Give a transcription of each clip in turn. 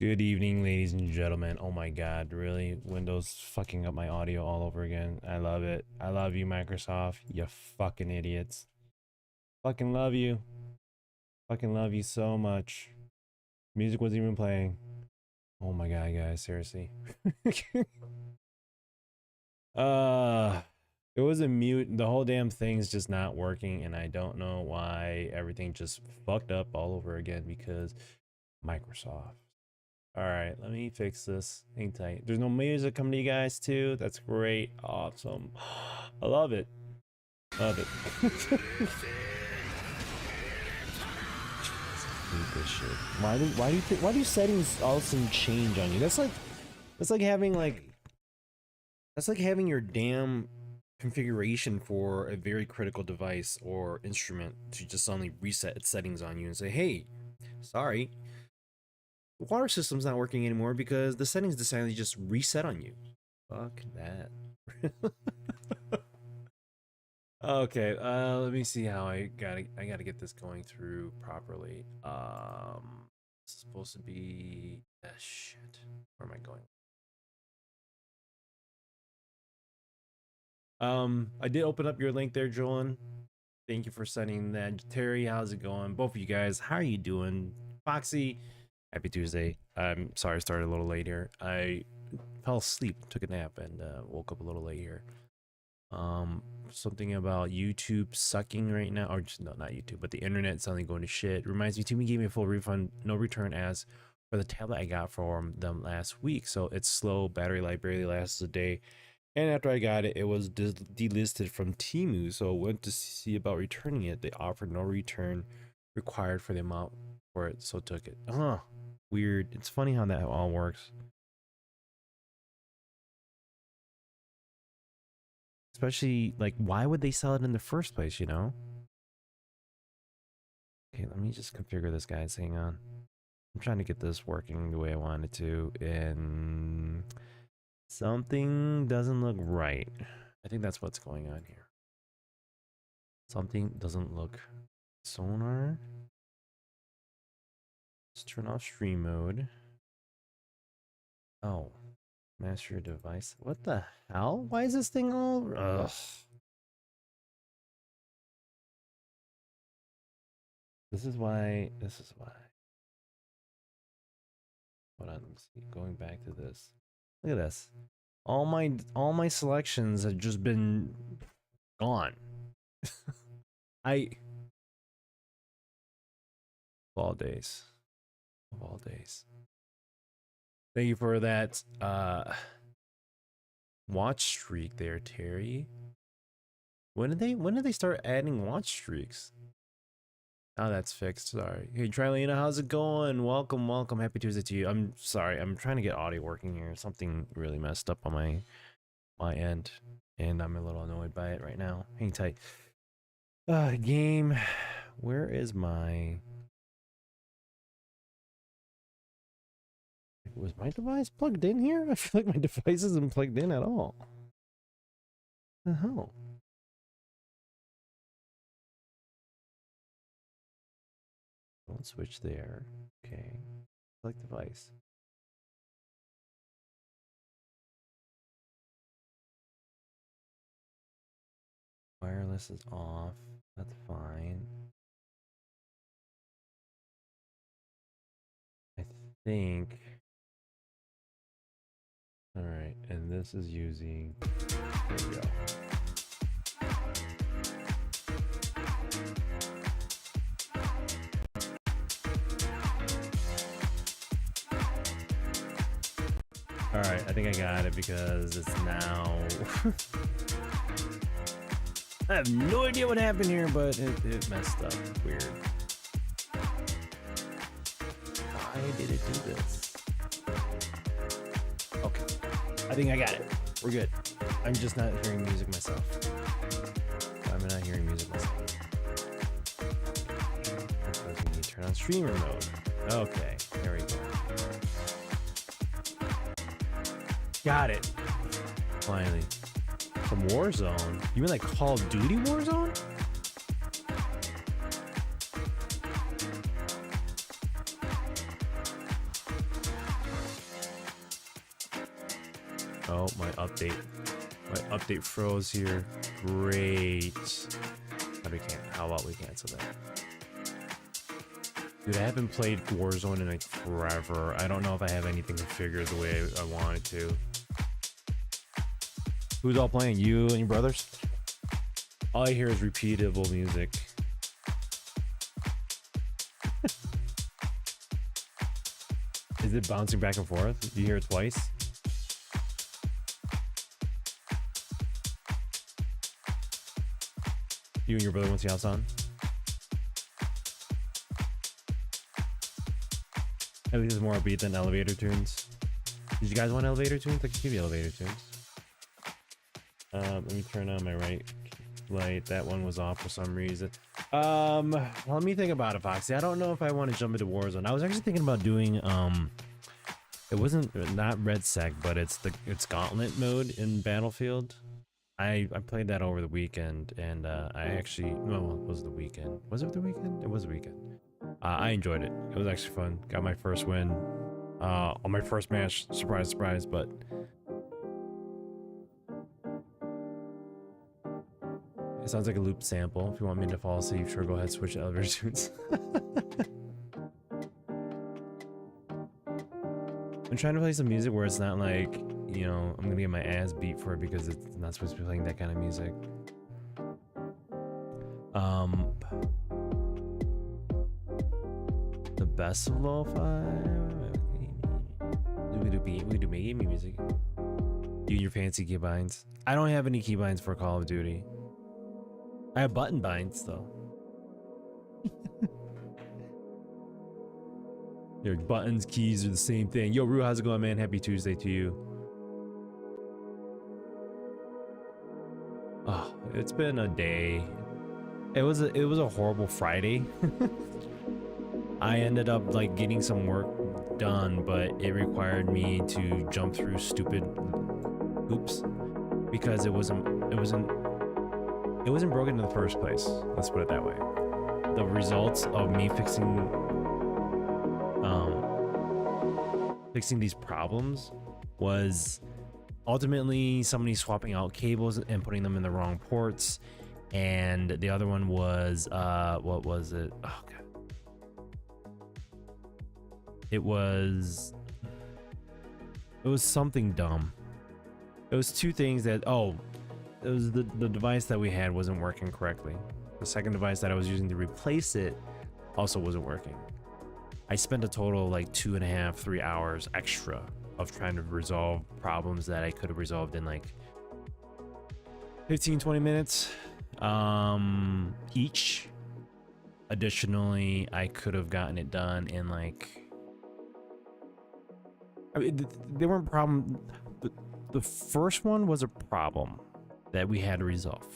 Good evening, ladies and gentlemen. Oh my god, really? Windows fucking up my audio all over again. I love it. I love you, Microsoft. You fucking idiots. Fucking love you. Fucking love you so much. Music wasn't even playing. Oh my god, guys, seriously. uh it was a mute. The whole damn thing's just not working, and I don't know why everything just fucked up all over again because Microsoft. All right, let me fix this. Hang tight. There's no music coming to you guys too. That's great. Awesome. I love it. Love it. Hate this shit. Why do settings all of a sudden change on you? That's like having your damn configuration for a very critical device or instrument to just suddenly reset its settings on you and say, hey, sorry, the water system's not working anymore because the settings decided to just reset on you. Fuck that. Okay, let me see how I gotta get this going through properly. This is supposed to be shit. Where am I going? I did open up your link there, Jolan. Thank you for sending that. Terry, how's it going? Both of you guys, how are you doing? Foxy, happy Tuesday. I'm sorry I started a little late here. I fell asleep, took a nap, and woke up a little late here. Something about YouTube sucking right now, or just no, not YouTube, but the internet suddenly going to shit. Reminds me, Timmy gave me a full refund, no return as for the tablet I got from them last week. So it's slow, battery life barely lasts a day. And after I got it, it was delisted from Temu, so I went to see about returning it. They offered no return required for the amount for it, so took it. Weird. It's funny how that all works. Especially, like, why would they sell it in the first place, you know? Okay, let me just configure this, guys. Hang on. I'm trying to get this working the way I want it to, and something doesn't look right. I think that's what's going on here. Something doesn't look sonar. Let's turn off stream mode. Oh, master your device. What the hell? Why is this thing all? Ugh. This is why. Hold on, let's see. Going back to this. Look at this. All my selections have just been gone. Of all days. Of all days. Thank you for that watch streak there, Terry. When did they start adding watch streaks? Oh, that's fixed. Sorry. Hey, Trilena, how's it going? Welcome, welcome. Happy Tuesday to you. I'm sorry. I'm trying to get audio working here. Something really messed up on my end, and I'm a little annoyed by it right now. Hang tight. Game. Where is my? Was my device plugged in here? I feel like my device isn't plugged in at all. What the hell? Don't switch there. Okay. Select device. Wireless is off. That's fine. I think. All right, and this is using. There we go. All right, I think I got it because it's now. I have no idea what happened here, but it messed up. Weird. Why did it do this? Okay, I think I got it. We're good. I'm just not hearing music myself. I'm not hearing music myself. We need to turn on streamer mode. Okay, there we go. Got it. Finally. From Warzone? You mean like Call of Duty Warzone? Oh, my update froze here. Great. How about we cancel that? Dude, I haven't played Warzone in like forever. I don't know if I have anything configured the way I want it to. Who's all playing? You and your brothers? All I hear is repeatable music. Is it bouncing back and forth? Do you hear it twice? You and your brother want to see house on? At least it's more upbeat than elevator tunes. Did you guys want elevator tunes? I can give you elevator tunes. Let me turn on my right light. That one was off for some reason. Let me think about it, Foxy. I don't know if I want to jump into Warzone. I was actually thinking about doing it wasn't not Red Sec, but it's Gauntlet mode in Battlefield. I played that over the weekend, and I actually it was the weekend. Was it the weekend? It was the weekend. I enjoyed it. It was actually fun. Got my first win on my first match. Surprise, surprise, but it sounds like a loop sample. If you want me to fall asleep, sure, go ahead, switch to elevator tunes. I'm trying to play some music where it's not like, you know, I'm gonna get my ass beat for it because it's not supposed to be playing that kind of music. The best of lo-fi. We do gaming music. You and your fancy keybinds. I don't have any keybinds for Call of Duty. I have button binds though. Your buttons, keys are the same thing. Yo, Rue, how's it going, man? Happy Tuesday to you. Oh, it's been a day. It was a horrible Friday. I ended up like getting some work done, but it required me to jump through stupid hoops because it wasn't broken in the first place. Let's put it that way. The results of me fixing these problems was ultimately somebody swapping out cables and putting them in the wrong ports, and the other one was what was it? Oh god, it was something dumb. It was two things that it was the device that we had wasn't working correctly. The second device that I was using to replace it also wasn't working. I spent a total of like 2.5-3 hours extra of trying to resolve problems that I could have resolved in like 15-20 minutes each. Additionally, I could have gotten it done in like, I mean, they weren't problem. The first one was a problem that we had to resolve.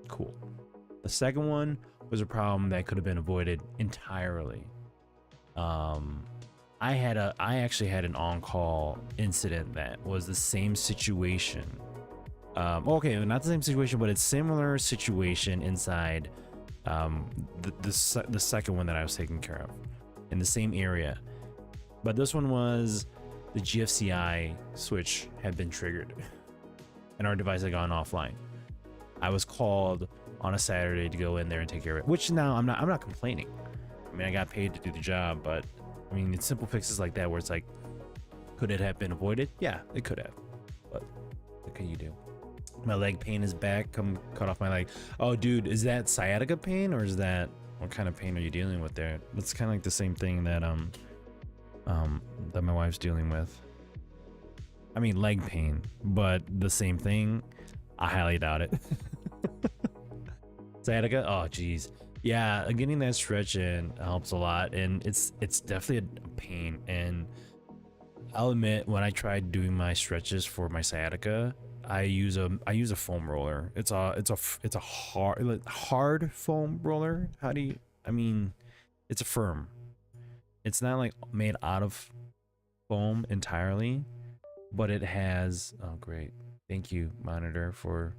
Cool. The second one was a problem that could have been avoided entirely. I actually had an on-call incident that was the same situation. Okay, not the same situation, but it's similar situation inside the second one that I was taking care of in the same area. But this one was the GFCI switch had been triggered and our device had gone offline. I was called on a Saturday to go in there and take care of it, which now I'm not complaining. I mean, I got paid to do the job, but I mean, it's simple fixes like that where it's like, could it have been avoided? Yeah, it could have, but what can you do? My leg pain is back. Come cut off my leg. Oh, dude, is that sciatica pain or is that, what kind of pain are you dealing with there? It's kind of like the same thing that that my wife's dealing with. I mean, leg pain, but the same thing. I highly doubt it. Sciatica? Oh, geez. Yeah, getting that stretch in helps a lot, and it's definitely a pain. And I'll admit, when I tried doing my stretches for my sciatica, I use a foam roller. It's a hard foam roller. How do you? I mean, it's a firm. It's not like made out of foam entirely, but it has. Oh, great! Thank you, monitor, for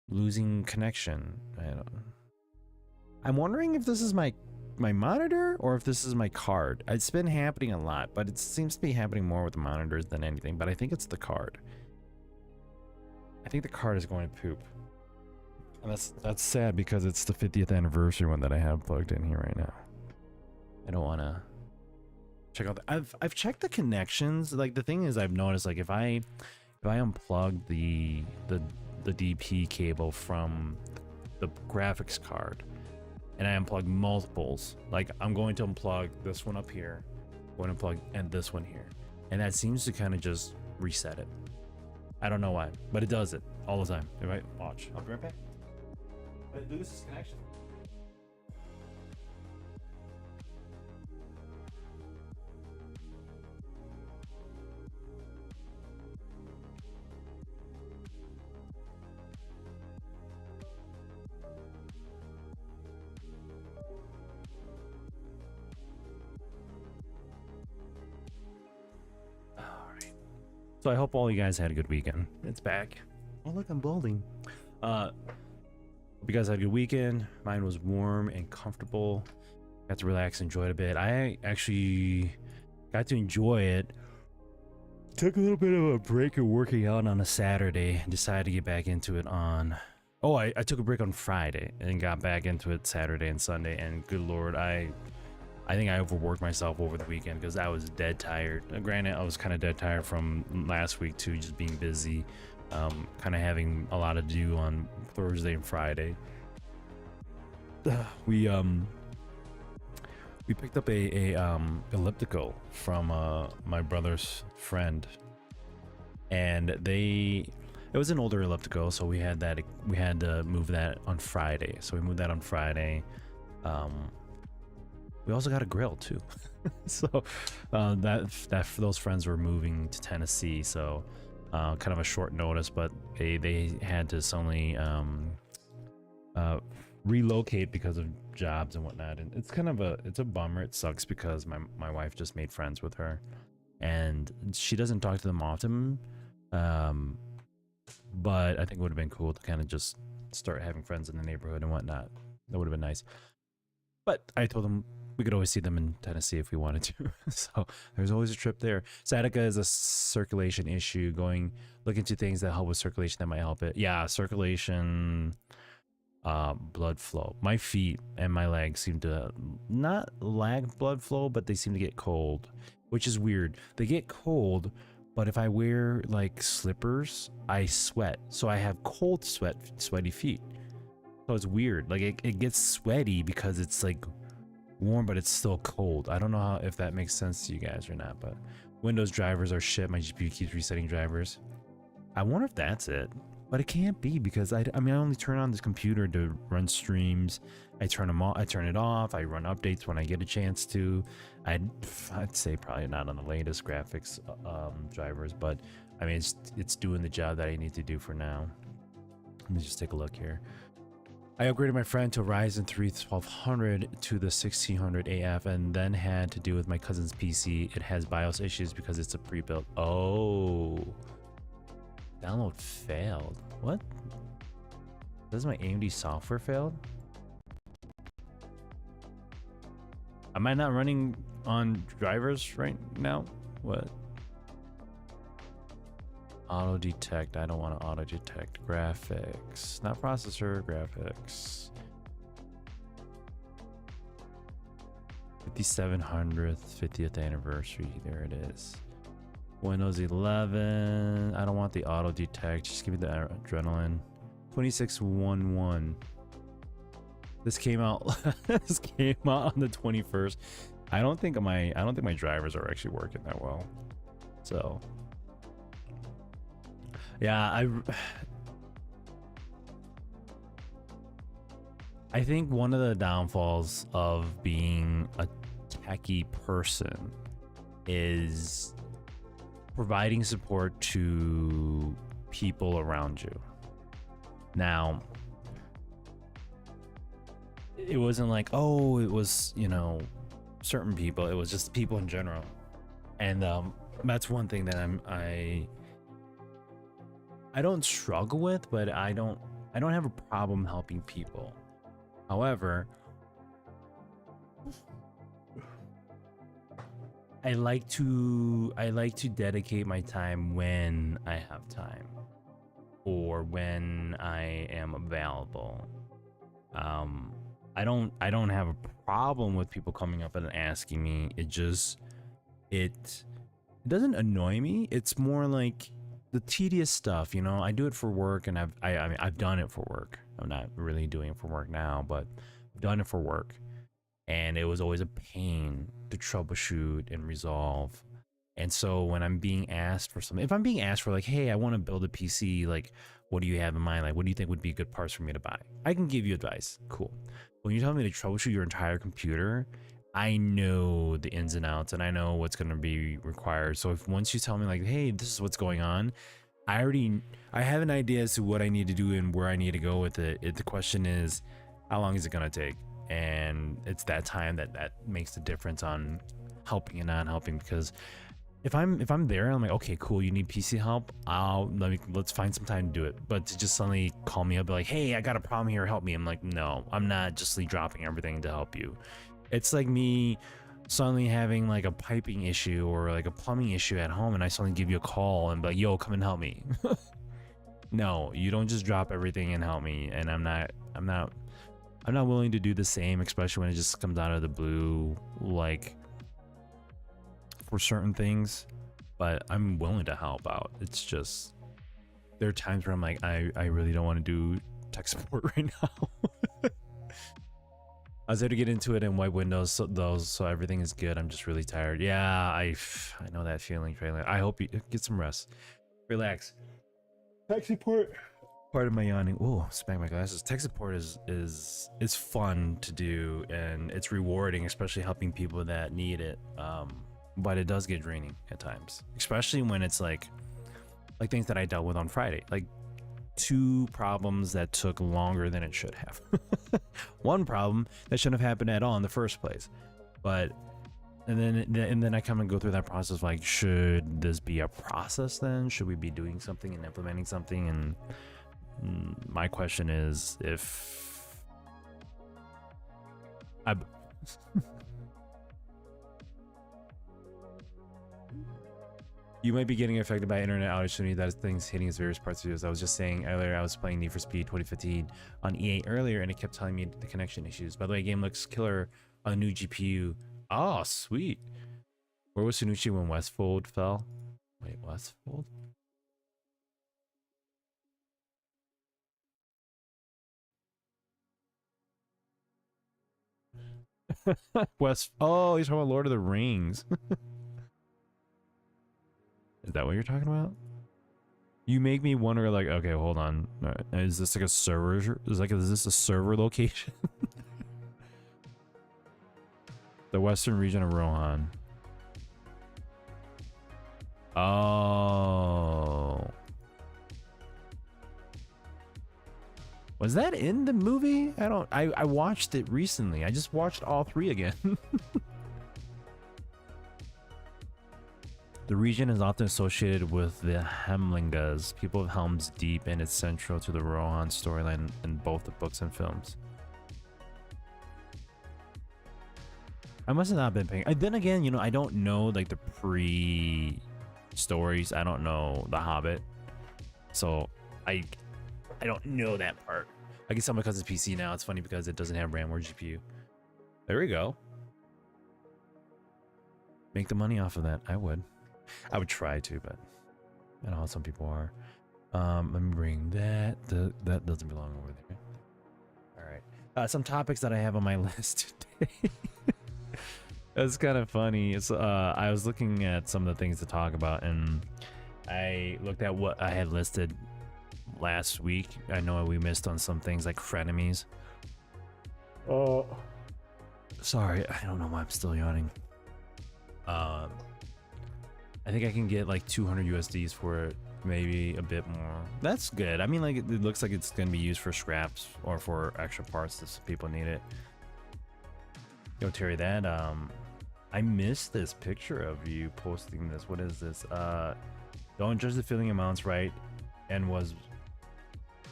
losing connection. I'm wondering if this is my my monitor or if this is my card. It's been happening a lot, but it seems to be happening more with the monitors than anything. But I think it's the card. I think the card is going to poop. And that's sad because it's the 50th anniversary one that I have plugged in here right now. I don't want to check out I've checked the connections. Like the thing is, I've noticed like if I unplug the DP cable from the graphics card and I unplug multiples, like I'm going to unplug this one up here, going to unplug and this one here, and that seems to kind of just reset it. I don't know why, but it does it all the time. Right? Watch. I'll be right back. But it loses connection. So I hope all you guys had a good weekend. It's back. Oh look, I'm balding. Hope you guys had a good weekend. Mine was warm and comfortable. Got to relax, enjoy it a bit. I actually got to enjoy it. Took a little bit of a break of working out on a Saturday. Decided to get back into it on... Oh, I took a break on Friday and got back into it Saturday and Sunday. And good Lord, I think I overworked myself over the weekend because I was dead tired. Granted, I was kind of dead tired from last week too, just being busy, kind of having a lot to do on Thursday and Friday. We picked up a elliptical from my brother's friend, and it was an older elliptical, so we had to move that on Friday. So we moved that on Friday. We also got a grill too. So those friends were moving to Tennessee, so kind of a short notice, but they had to suddenly relocate because of jobs and whatnot. And it's kind of it's a bummer. It sucks because my wife just made friends with her and she doesn't talk to them often, but I think it would have been cool to kind of just start having friends in the neighborhood and whatnot. That would have been nice. But I told them we could always see them in Tennessee if we wanted to. So there's always a trip there. Sciatica is a circulation issue. Look into things that help with circulation that might help it. Yeah, circulation, blood flow. My feet and my legs seem to not lack blood flow, but they seem to get cold, which is weird. They get cold, but if I wear like slippers, I sweat. So I have cold sweaty feet. So it's weird. Like it gets sweaty because it's like warm, but it's still cold. I don't know if that makes sense to you guys or not, but Windows drivers are shit. My GPU keeps resetting drivers. I wonder if that's it, but it can't be because I mean, I only turn on this computer to run streams. I turn them off, I turn it off. I run updates when I get a chance to. I'd say probably not on the latest graphics drivers, but I mean, it's doing the job that I need to do for now. Let me just take a look here. I upgraded my friend to Ryzen 3 1200 to the 1600 AF and then had to do with my cousin's PC. It has BIOS issues because it's a pre-built. Oh. Download failed. What? Does my AMD software failed? Am I not running on drivers right now? What? Auto detect. I don't want to auto detect. Graphics, not processor. Graphics. 5700th 50th anniversary. There it is. Windows 11. I don't want the auto detect. Just give me the adrenaline. 2611. This came out. This came out on the 21st. I don't think my drivers are actually working that well. So. Yeah, I think one of the downfalls of being a techie person is providing support to people around you. Now, it wasn't like, oh, it was, you know, certain people. It was just people in general. And that's one thing that I don't struggle with, but I don't have a problem helping people. However, I like to dedicate my time when I have time or when I am available. I don't have a problem with people coming up and asking me. It doesn't annoy me. It's more like the tedious stuff, you know. I do it for work, and I mean, I've done it for work. I'm not really doing it for work now, but I've done it for work, and it was always a pain to troubleshoot and resolve. And so when I'm being asked for something, if I'm being asked for like, hey, I want to build a PC, like, what do you have in mind? Like, what do you think would be good parts for me to buy? I can give you advice. Cool. When you tell me to troubleshoot your entire computer, I know the ins and outs and I know what's going to be required. So if once you tell me like, hey, this is what's going on, I have an idea as to what I need to do and where I need to go with it. The question is, how long is it going to take? And it's that time that makes the difference on helping and not helping. Because if I'm there, I'm like, okay, cool, you need PC help, let's find some time to do it. But to just suddenly call me up, be like, hey, I got a problem here, help me. I'm like, no, I'm not just dropping everything to help you. It's like me suddenly having like a piping issue or like a plumbing issue at home, and I suddenly give you a call and be like, yo, come and help me. No, you don't just drop everything and help me. And I'm not willing to do the same, especially when it just comes out of the blue, like for certain things. But I'm willing to help out. It's just there are times where I'm like, I really don't want to do tech support right now. I was able to get into it in white windows, so everything is good. I'm just really tired. Yeah, I know that feeling, Trailer. I hope you get some rest. Relax. Tech support. Part of my yawning. Oh, smack my glasses. Tech support is fun to do, and it's rewarding, especially helping people that need it. But it does get draining at times, especially when it's like things that I dealt with on Friday, like 2 problems that took longer than it should have. 1 problem that shouldn't have happened at all in the first place. But and then I kind of go through that process, like, should this be a process then? Should we be doing something and implementing something? And my question is, if I you might be getting affected by internet outage soon. That is things hitting its various parts of you. As I was just saying earlier, I was playing Need for Speed 2015 on EA earlier, and it kept telling me the connection issues. By the way, game looks killer on a new GPU. Oh, sweet. Where was Sunuchi when Westfold fell? Wait, Westfold? West. Oh, he's talking about Lord of the Rings. Is that what you're talking about? You make me wonder, like, okay, hold on. Is this like a server? Is this a server location? The western region of Rohan. Oh. Was that in the movie? I watched it recently. I just watched all 3 again. The region is often associated with the Hemlingas, people of Helm's Deep, and it's central to the Rohan storyline in both the books and films. I must have not been paying. Then again, you know, I don't know like the pre-stories. I don't know The Hobbit, so I don't know that part. I guess because it's PC now. It's funny because it doesn't have RAM or GPU. There we go. Make the money off of that. I would try to, but I know how some people are. Let me bring that. That doesn't belong over there. All right. Some topics that I have on my list today. That's kind of funny. It's I was looking at some of the things to talk about, and I looked at what I had listed last week. I know we missed on some things like frenemies. Oh, sorry. I don't know why I'm still yawning. I think I can get like 200 USDs for it, maybe a bit more. That's good. I mean, like, it looks like it's gonna be used for scraps or for extra parts if people need it. Yo, Terry, that I missed this picture of you posting this. What is this? Don't judge the filling amounts, right? And was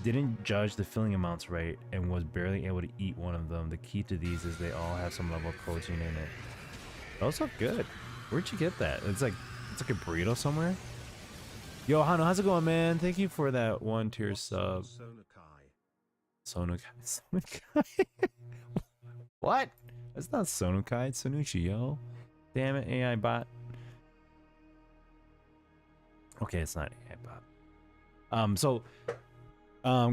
Didn't judge the filling amounts right and was barely able to eat one of them. The key to these is they all have some level of protein in it. Those look good. Where'd you get that? It's like a burrito somewhere. Yo, Hano, how's it going, man? Thank you for that 1-tier sub. Sonokai. Sonokai. What? That's not Sonokai. It's Sonuchi, yo. Damn it, AI bot. Okay, it's not AI bot.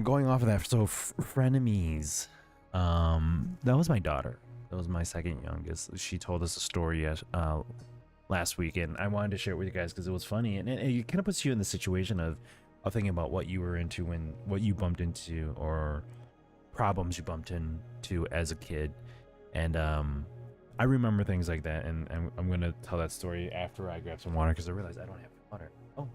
Going off of that, so Frenemies. That was my daughter. That was my second youngest. She told us a story last week, and I wanted to share it with you guys because it was funny, and it kind of puts you in the situation of thinking about what you were into and what you bumped into, or problems you bumped into as a kid. And I remember things like that, and I'm gonna tell that story after I grab some water because I realized I don't have water. Oh.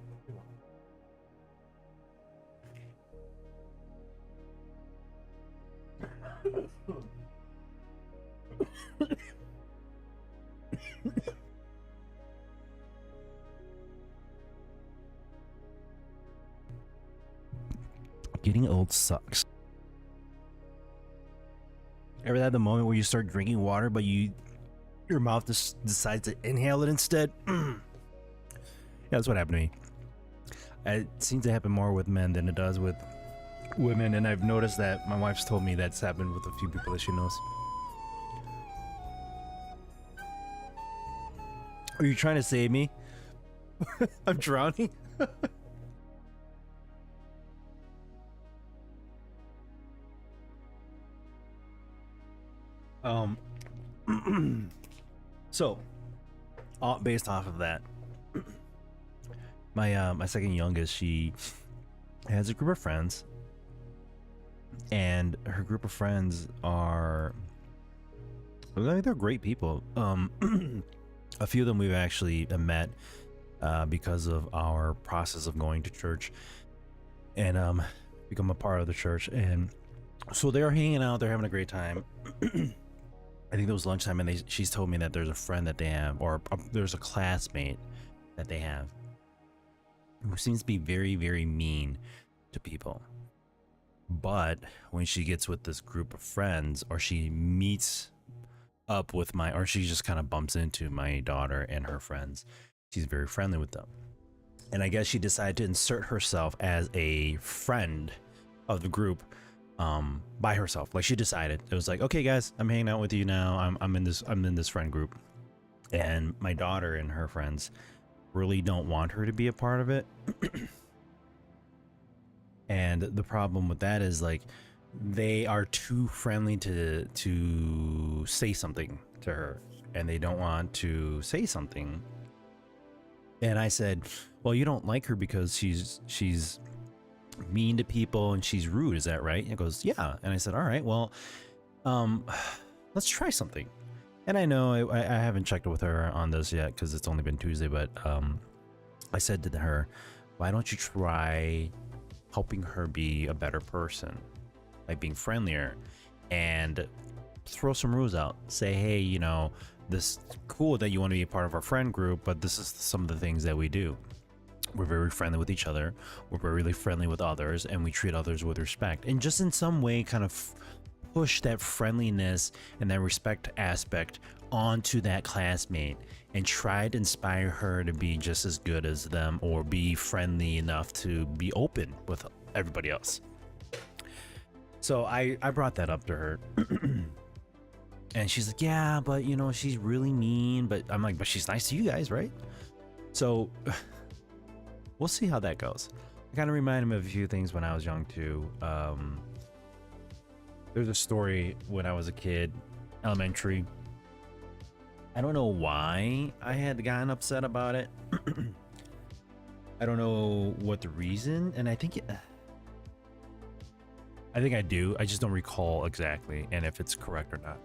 Getting old sucks. Ever had the moment where you start drinking water, but your mouth just decides to inhale it instead? Yeah, that's what happened to me. It seems to happen more with men than it does with women, and I've noticed that my wife's told me that's happened with a few people that she knows. Are you trying to save me? I'm drowning. So, based off of that, my second youngest, she has a group of friends, and her group of friends are, I mean, they're great people. A few of them we've actually met because of our process of going to church and become a part of the church, and so they're hanging out, they're having a great time. I think it was lunchtime, and she's told me that there's a friend that they have, or there's a classmate that they have who seems to be very, very mean to people. But when she gets with this group of friends, or she meets up with or she just kind of bumps into my daughter and her friends, she's very friendly with them. And I guess she decided to insert herself as a friend of the group by herself. Like, she decided, it was like, okay guys, I'm hanging out with you now, I'm in this friend group, and my daughter and her friends really don't want her to be a part of it. And the problem with that is, like, they are too friendly to say something to her, and they don't want to say something. And I said, well, you don't like her because she's mean to people and she's rude, is that right? And it goes, yeah. And I said, all right, well, let's try something. And I know I haven't checked with her on this yet because it's only been Tuesday, but I said to her, why don't you try helping her be a better person, like being friendlier, and throw some rules out. Say, hey, you know, this cool that you want to be a part of our friend group, but this is some of the things that we do. We're very friendly with each other, we're very really friendly with others, and we treat others with respect, and just in some way kind of push that friendliness and that respect aspect onto that classmate, and try to inspire her to be just as good as them, or be friendly enough to be open with everybody else. So I brought that up to her. And she's like, yeah, but you know, she's really mean. But I'm like, but she's nice to you guys, right? So we'll see how that goes. It kind of reminded me of a few things when I was young too. There's a story when I was a kid, elementary. I don't know why I had gotten upset about it. I don't know what the reason, and I think I do. I just don't recall exactly, and if it's correct or not.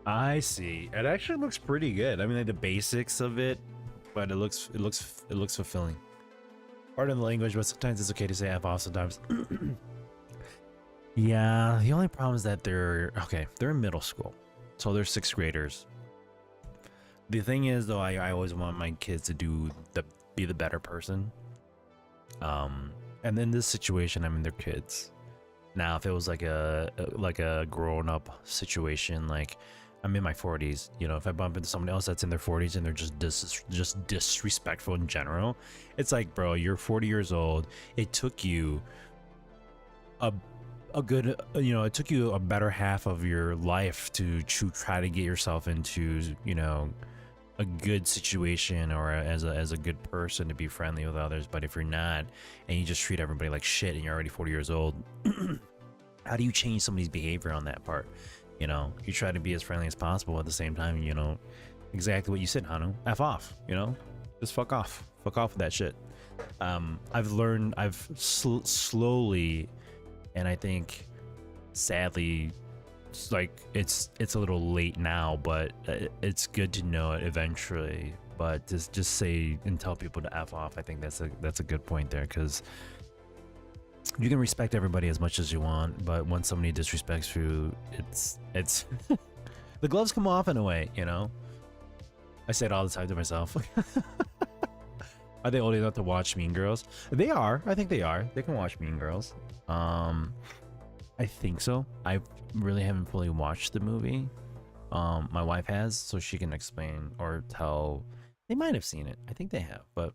I see. It actually looks pretty good. I mean, like, the basics of it but it looks fulfilling. Pardon the language, but sometimes it's okay to say F off sometimes. Yeah, the only problem is that they're in middle school, so they're sixth graders. The thing is, though, I always want my kids to be the better person. And in this situation, I mean, they're kids. Now, if it was like a grown up situation, like I'm in my 40s, you know, if I bump into someone else that's in their 40s and they're just disrespectful in general, it's like, bro, you're 40 years old. It took you a good, you know, it took you a better half of your life to try to get yourself into, you know, a good situation or as a good person to be friendly with others. But if you're not and you just treat everybody like shit and you're already 40 years old, how do you change somebody's behavior on that part? You know, you try to be as friendly as possible at the same time, you know, exactly what you said, Hanu. F off, you know, just fuck off with that shit. I've slowly, and I think sadly, it's a little late now, but it's good to know it eventually. But just say and tell people to F off. I think that's a good point there, because you can respect everybody as much as you want, but when somebody disrespects you, it's the gloves come off in a way, you know. I say it all the time to myself. Are they old enough to watch Mean Girls? They are. I think they are. They can watch Mean Girls. I think so. I really haven't fully watched the movie. My wife has, so she can explain or tell. They might have seen it. I think they have, but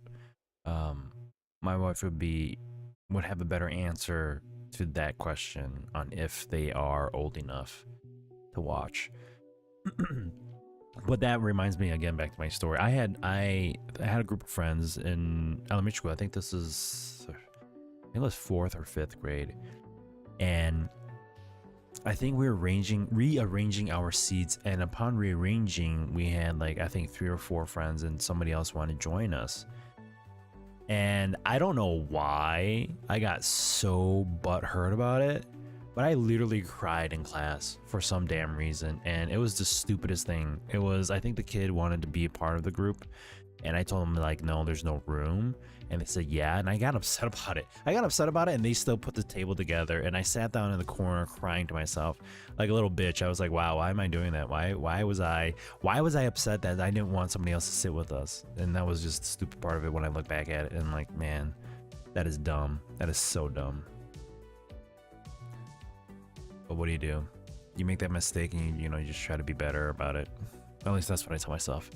my wife would have a better answer to that question on if they are old enough to watch. But that reminds me again back to my story. I had a group of friends in elementary school. I think it was 4th or 5th grade, and I think we were rearranging our seats. And upon rearranging, we had like I think 3 or 4 friends, and somebody else wanted to join us. And I don't know why I got so butthurt about it, but I literally cried in class for some damn reason, and it was the stupidest thing. It was, I think the kid wanted to be a part of the group, and I told him like, no, there's no room, and they said yeah, and I got upset about it. And they still put the table together, and I sat down in the corner crying to myself like a little bitch. I was like, wow, why am I doing that? Why was I upset that I didn't want somebody else to sit with us? And that was just the stupid part of it when I look back at it, and like, man, that is dumb. That is so dumb. But what do? You make that mistake, and you just try to be better about it. At least that's what I tell myself.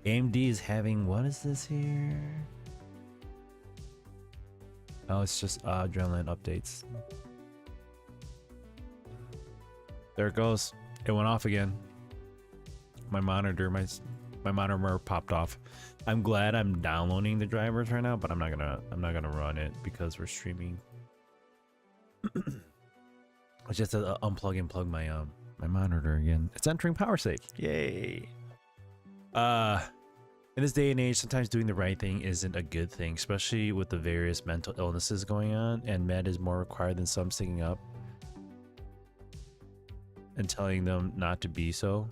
AMD is having, what is this here? Oh, it's just adrenaline updates. There it goes. It went off again. My monitor popped off. I'm glad I'm downloading the drivers right now, but I'm not gonna run it because we're streaming. I just had to unplug and plug my monitor again. It's entering PowerSafe. Yay. In this day and age, sometimes doing the right thing isn't a good thing, especially with the various mental illnesses going on, and med is more required than some sticking up and telling them not to be so.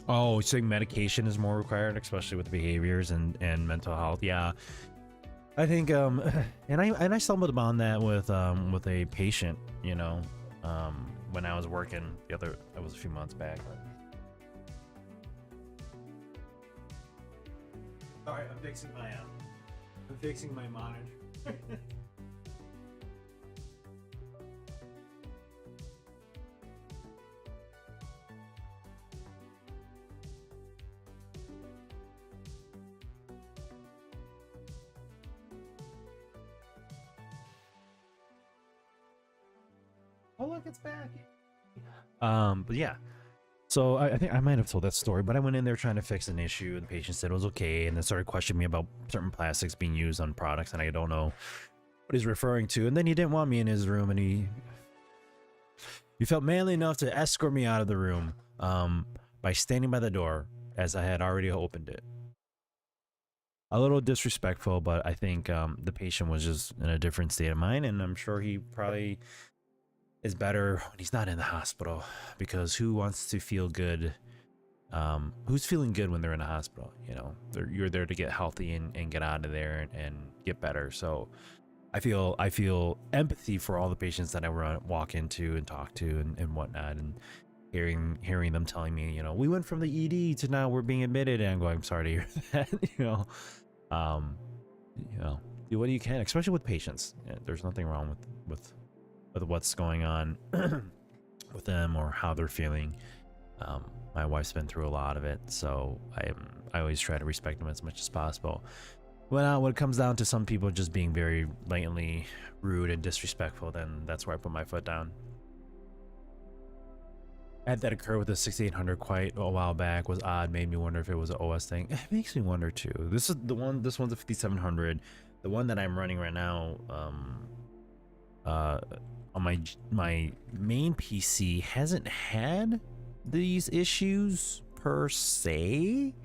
Oh, saying medication is more required, especially with behaviors and mental health. Yeah, I think and I stumbled upon that with a patient, when I was working that was a few months back. Sorry, I'm fixing my monitor. Oh look, it's back. But yeah. So I think I might have told that story, but I went in there trying to fix an issue, and the patient said it was okay, and then started questioning me about certain plastics being used on products, and I don't know what he's referring to. And then he didn't want me in his room, and he felt manly enough to escort me out of the room by standing by the door as I had already opened it. a little disrespectful, but I think the patient was just in a different state of mind, and I'm sure he probably is better when he's not in the hospital, because who wants to feel good? Who's feeling good when they're in a hospital? You know, you're there to get healthy and get out of there and get better. So I feel empathy for all the patients that I walk into and talk to and whatnot, and hearing them telling me, you know, we went from the ED to now we're being admitted, and I'm going, I'm sorry to hear that. Um, do what you can, especially with patients. Yeah, there's nothing wrong with what's going on with them or how they're feeling. My wife's been through a lot of it, so I always try to respect them as much as possible. When it comes down to some people just being very blatantly rude and disrespectful, then that's where I put my foot down. I had that occur with the 6800 quite a while back. Was odd, made me wonder if it was an OS thing. It makes me wonder too. This one's a 5700. The one that I'm running right now, on my main PC hasn't had these issues per se.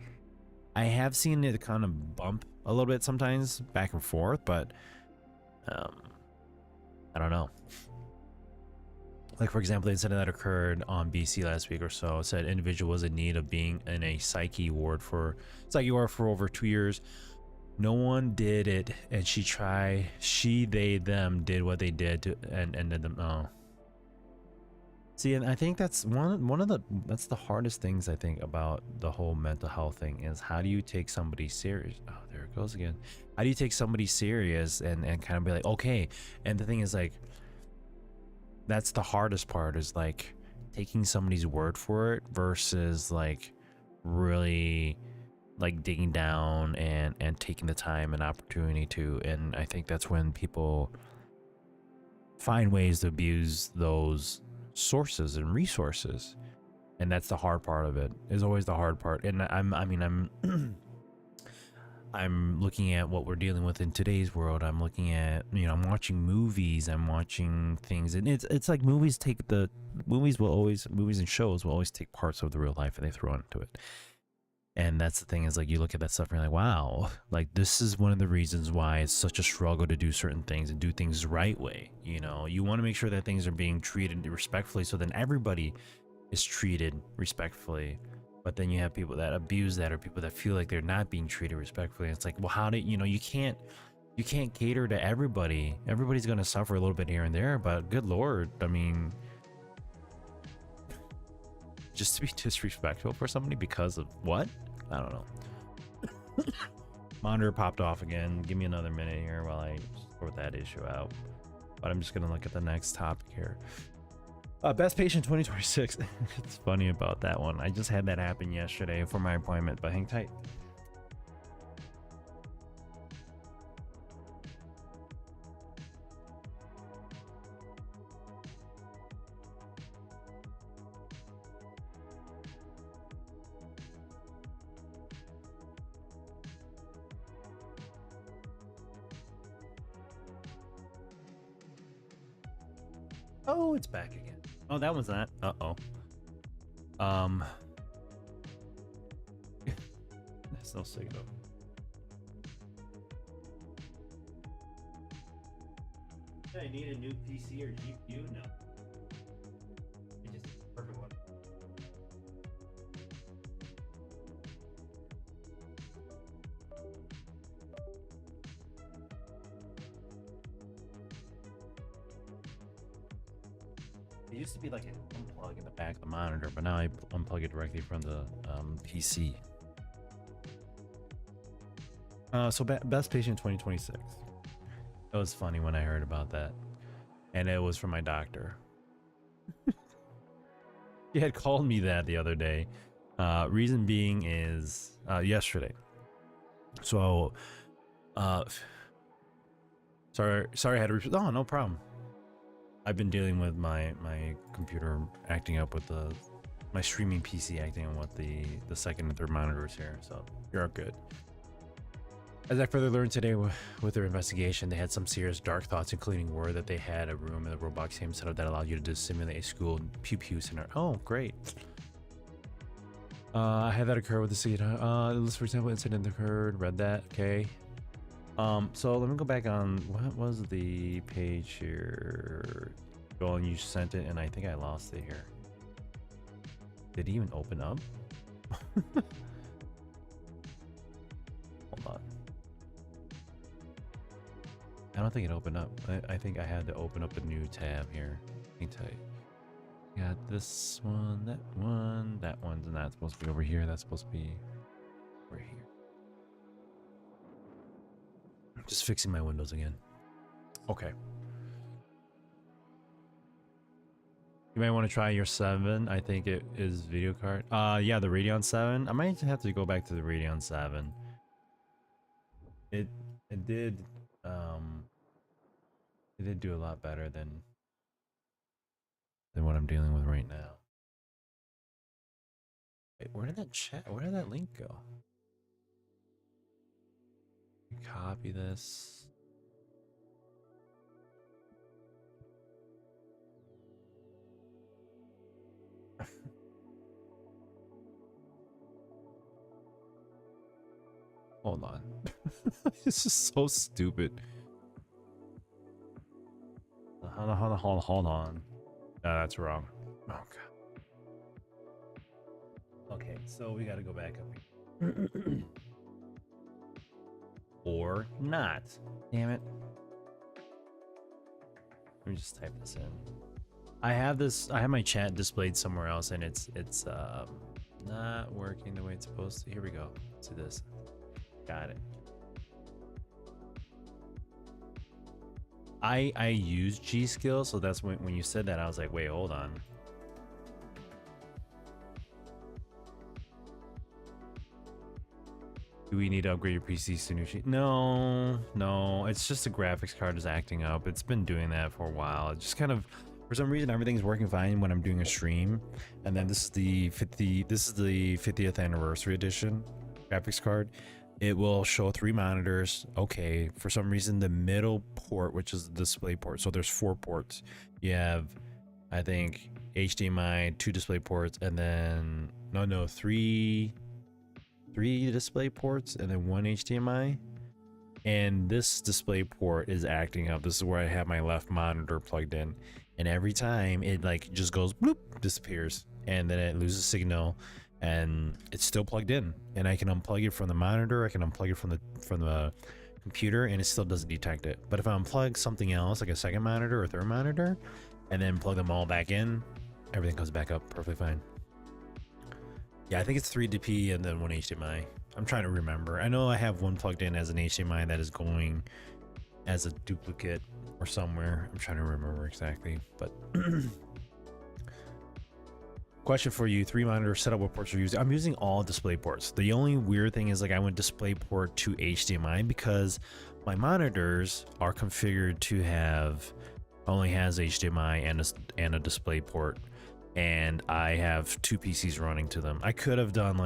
I have seen it kind of bump a little bit sometimes back and forth, but I don't know. Like, for example, the incident that occurred on BC last week or so said individual was in need of being in a psyche ward for over 2 years. No one did it, and they, them did what they did to and ended them. Oh. See, and I think that's that's the hardest things I think about the whole mental health thing is how do you take somebody serious? Oh, there it goes again. How do you take somebody serious and kind of be like, okay? And the thing is, like, that's the hardest part, is like taking somebody's word for it versus like really like digging down and taking the time and opportunity to. And I think that's when people find ways to abuse those sources and resources, and that's the hard part of it. Is always the hard part. And I'm I'm looking at what we're dealing with in today's world. I'm looking at, you know, I'm watching movies, I'm watching things, and it's like movies and shows will always take parts of the real life and they throw into it. And that's the thing, is like you look at that stuff and you're like, wow, like this is one of the reasons why it's such a struggle to do certain things and do things the right way. You know, you want to make sure that things are being treated respectfully, so then everybody is treated respectfully. But then you have people that abuse that, or people that feel like they're not being treated respectfully. It's like, well, how do you know, you can't cater to everybody. Everybody's going to suffer a little bit here and there, but good Lord, I mean, just to be disrespectful for somebody because of what? I don't know. Monitor popped off again. Give me another minute here while I sort that issue out. But I'm just going to look at the next topic here. Best patient 2026. It's funny about that one. I just had that happen yesterday for my appointment, but hang tight. Oh, it's back again. Oh, that was that. Uh-oh. There's no signal. I need a new PC or GPU? No. It just perfect one. It used to be like an unplug in the back of the monitor, but now I unplug it directly from the PC. So best patient 2026. It was funny when I heard about that, and it was from my doctor. He had called me that the other day. Reason being is yesterday. So, sorry, I had to. Oh, no problem. I've been dealing with my computer acting up with my streaming PC acting on what the second and third monitors here, so you're good. As I further learned today with their investigation, they had some serious dark thoughts, including word that they had a room in the Roblox game setup that allowed you to simulate a school pew center. Oh, great. I had that occur with the seed. For example, incident occurred. Read that. Okay. So let me go back on what was the page here. Well, you sent it, and I think I lost it here. Did it even open up? Hold on. I don't think it opened up. I think I had to open up a new tab here. Hang tight. Got this one, that one's not supposed to be over here. That's supposed to be over here. Just fixing my windows again. Okay. You might want to try your 7. I think it is video card. Yeah, the Radeon 7. I might have to go back to the Radeon 7. It did do a lot better than what I'm dealing with right now. Wait, where did that link go? Copy this. Hold on. This is so stupid. Hold on. No, that's wrong. Oh god. Okay, so we gotta go back up here. Or not. Damn it. Let me just type this in. I have my chat displayed somewhere else, and it's not working the way it's supposed to. Here we go. Let's do this. Got it. I use G skill, so that's when you said that, I was like, wait, hold on. Do we need to upgrade your PC, Sanushi? No, it's just the graphics card is acting up. It's been doing that for a while. It just kind of, for some reason, everything's working fine when I'm doing a stream, and then this is the 50th anniversary edition graphics card. It will show 3 monitors. Okay, for some reason the middle port, which is the display port, so there's 4 ports. You have, I think, HDMI, 2 display ports, and then three display ports, and then 1 HDMI. And this display port is acting up. This is where I have my left monitor plugged in, and every time it like just goes bloop, disappears, and then it loses signal. And it's still plugged in, and I can unplug it from the monitor, I can unplug it from the computer, and it still doesn't detect it. But if I unplug something else, like a second monitor or third monitor, and then plug them all back in, everything comes back up perfectly fine. Yeah, I think it's 3 DP and then 1 HDMI. I'm trying to remember. I know I have one plugged in as an HDMI that is going as a duplicate or somewhere. I'm trying to remember exactly, but question for you: 3 monitor setup, what ports are you using? I'm using all display ports. The only weird thing is, like, I went display port to HDMI because my monitors are configured to have only has HDMI and a display port, and I have 2 PCs running to them. I could have done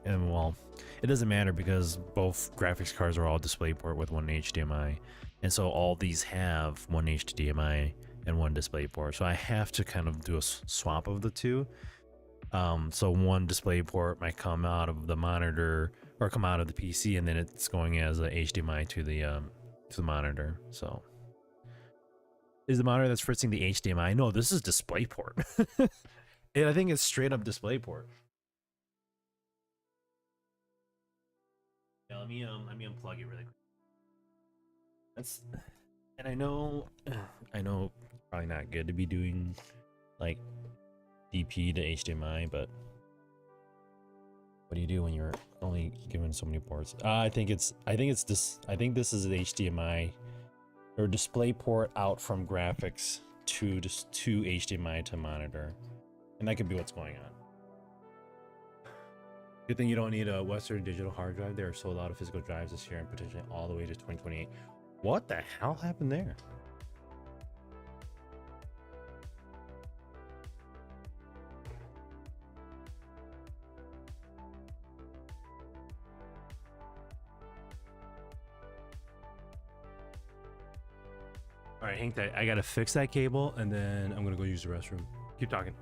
well, it doesn't matter because both graphics cards are all display port with 1 HDMI, and so all these have 1 HDMI and 1 display port. So I have to kind of do a swap of the 2. So 1 display port might come out of the monitor or come out of the PC, and then it's going as a HDMI to the monitor. So is the monitor that's fritzing the HDMI? No, this is display port. And I think it's straight up display port. Yeah, let me unplug it really quick. And I know probably not good to be doing like DP to HDMI, but what do you do when you're only given so many ports? I think this is the HDMI or display port out from graphics to HDMI to monitor, and that could be what's going on. Good thing you don't need a Western Digital hard drive. They are sold out of physical drives this year and potentially all the way to 2028. What the hell happened there? All right, hang tight. I gotta fix that cable, and then I'm gonna go use the restroom. Keep talking.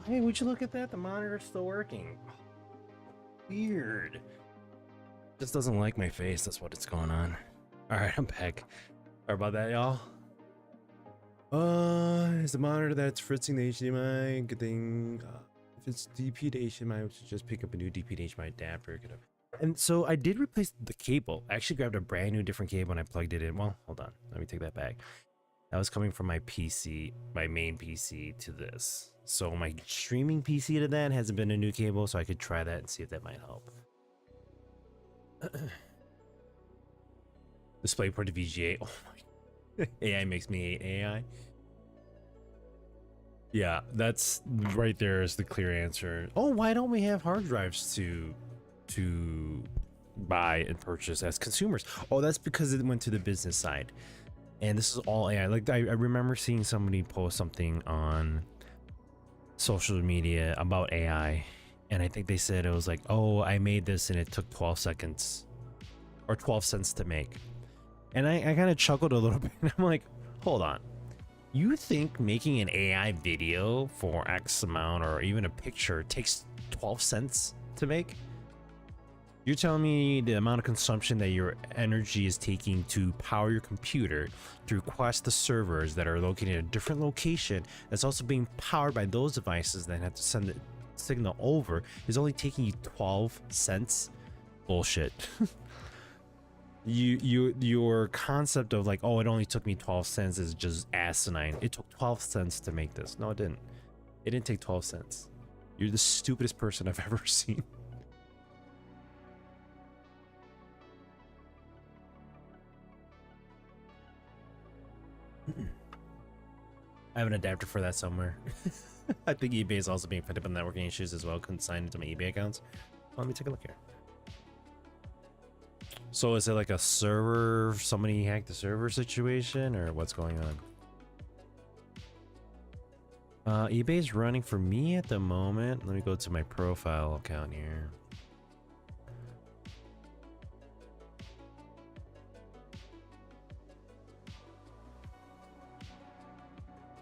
hey, would you look at that? The monitor's still working. Weird. Just doesn't like my face. That's what's going on. All right, I'm back. Sorry about that, y'all. Is the monitor that's fritzing the HDMI? Good thing. If it's DP to HDMI, we should just pick up a new DP to HDMI adapter. And so I did replace the cable. I actually grabbed a brand new different cable and I plugged it in. Well, hold on. Let me take that back. That was coming from my PC, my main PC to this. So my streaming PC to that hasn't been a new cable, so I could try that and see if that might help. DisplayPort to VGA. Oh my. AI makes me hate AI. Yeah, that's right there is the clear answer. Oh, why don't we have hard drives to buy and purchase as consumers? Oh, that's because it went to the business side. And this is all AI. Like I remember seeing somebody post something on social media about AI, and I think they said it was like, oh, I made this and it took 12 seconds or 12 cents to make. And I kind of chuckled a little bit. I'm like, hold on. You think making an AI video for X amount or even a picture takes 12 cents to make? You're telling me the amount of consumption that your energy is taking to power your computer to request the servers that are located in a different location that's also being powered by those devices that have to send the signal over is only taking you 12 cents? Bullshit. Your concept of like, oh, it only took me 12 cents is just asinine. It took 12 cents to make this. No, it didn't. It didn't take 12 cents. You're the stupidest person I've ever seen. I have an adapter for that somewhere. I think eBay is also being fed up on networking issues as well. Couldn't sign into my eBay accounts. Let me take a look here. So is it like a server, somebody hacked the server situation, or what's going on? eBay's running for me at the moment. Let me go to my profile account here.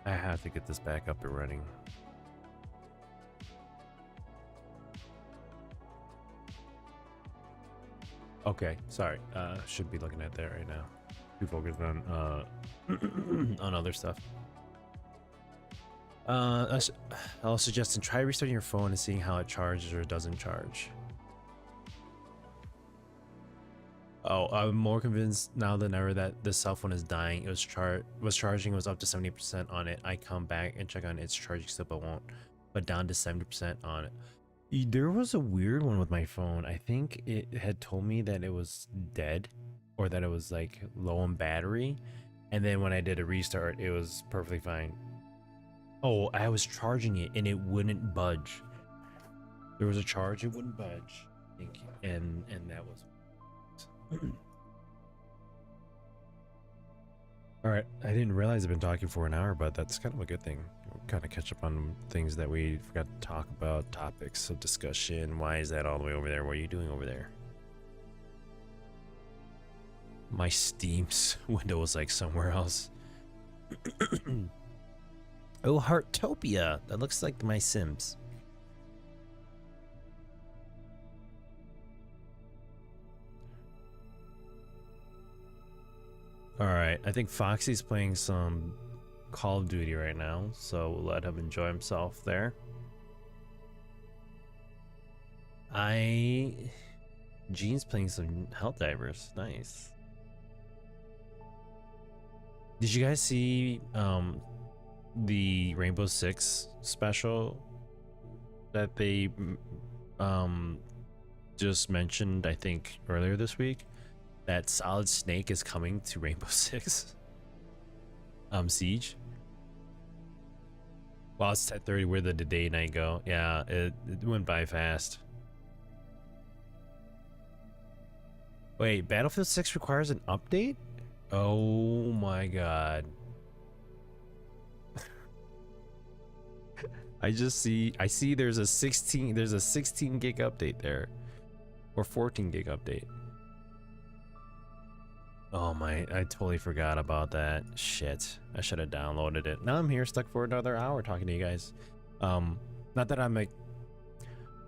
I have to get this back up and running. Okay, sorry. Should be looking at that right now. Too focused on on other stuff. I'll suggest try restarting your phone and seeing how it charges or doesn't charge. Oh, I'm more convinced now than ever that the cell phone is dying. It was charging, was up to 70% on it. I come back and check on its charging still, but down to 70% on it. There was a weird one with my phone. I think it had told me that it was dead or that it was like low on battery. And then when I did a restart, it was perfectly fine. Oh, I was charging it and it wouldn't budge. There was a charge, it wouldn't budge. Thank you. And that was all right. I didn't realize I've been talking for an hour, but that's kind of a good thing. We'll kind of catch up on things that we forgot to talk about, topics of discussion. Why is that all the way over there? What are you doing over there? My Steam's window was like somewhere else. Oh, Heartopia. That looks like my Sims. Alright, I think Foxy's playing some Call of Duty right now, so we'll let him enjoy himself there. Gene's playing some Helldivers. Nice. Did you guys see the Rainbow Six special that they just mentioned, I think, earlier this week? That Solid Snake is coming to Rainbow Six Siege. Well, it's 10:30. Where did the day night go? Yeah, it went by fast. Wait, Battlefield 6 requires an update? Oh my god. I see there's a 16 gig update there, or 14 gig update. Oh my, I totally forgot about that. Shit, I should have downloaded it. Now I'm here stuck for another hour talking to you guys. Not that I'm like,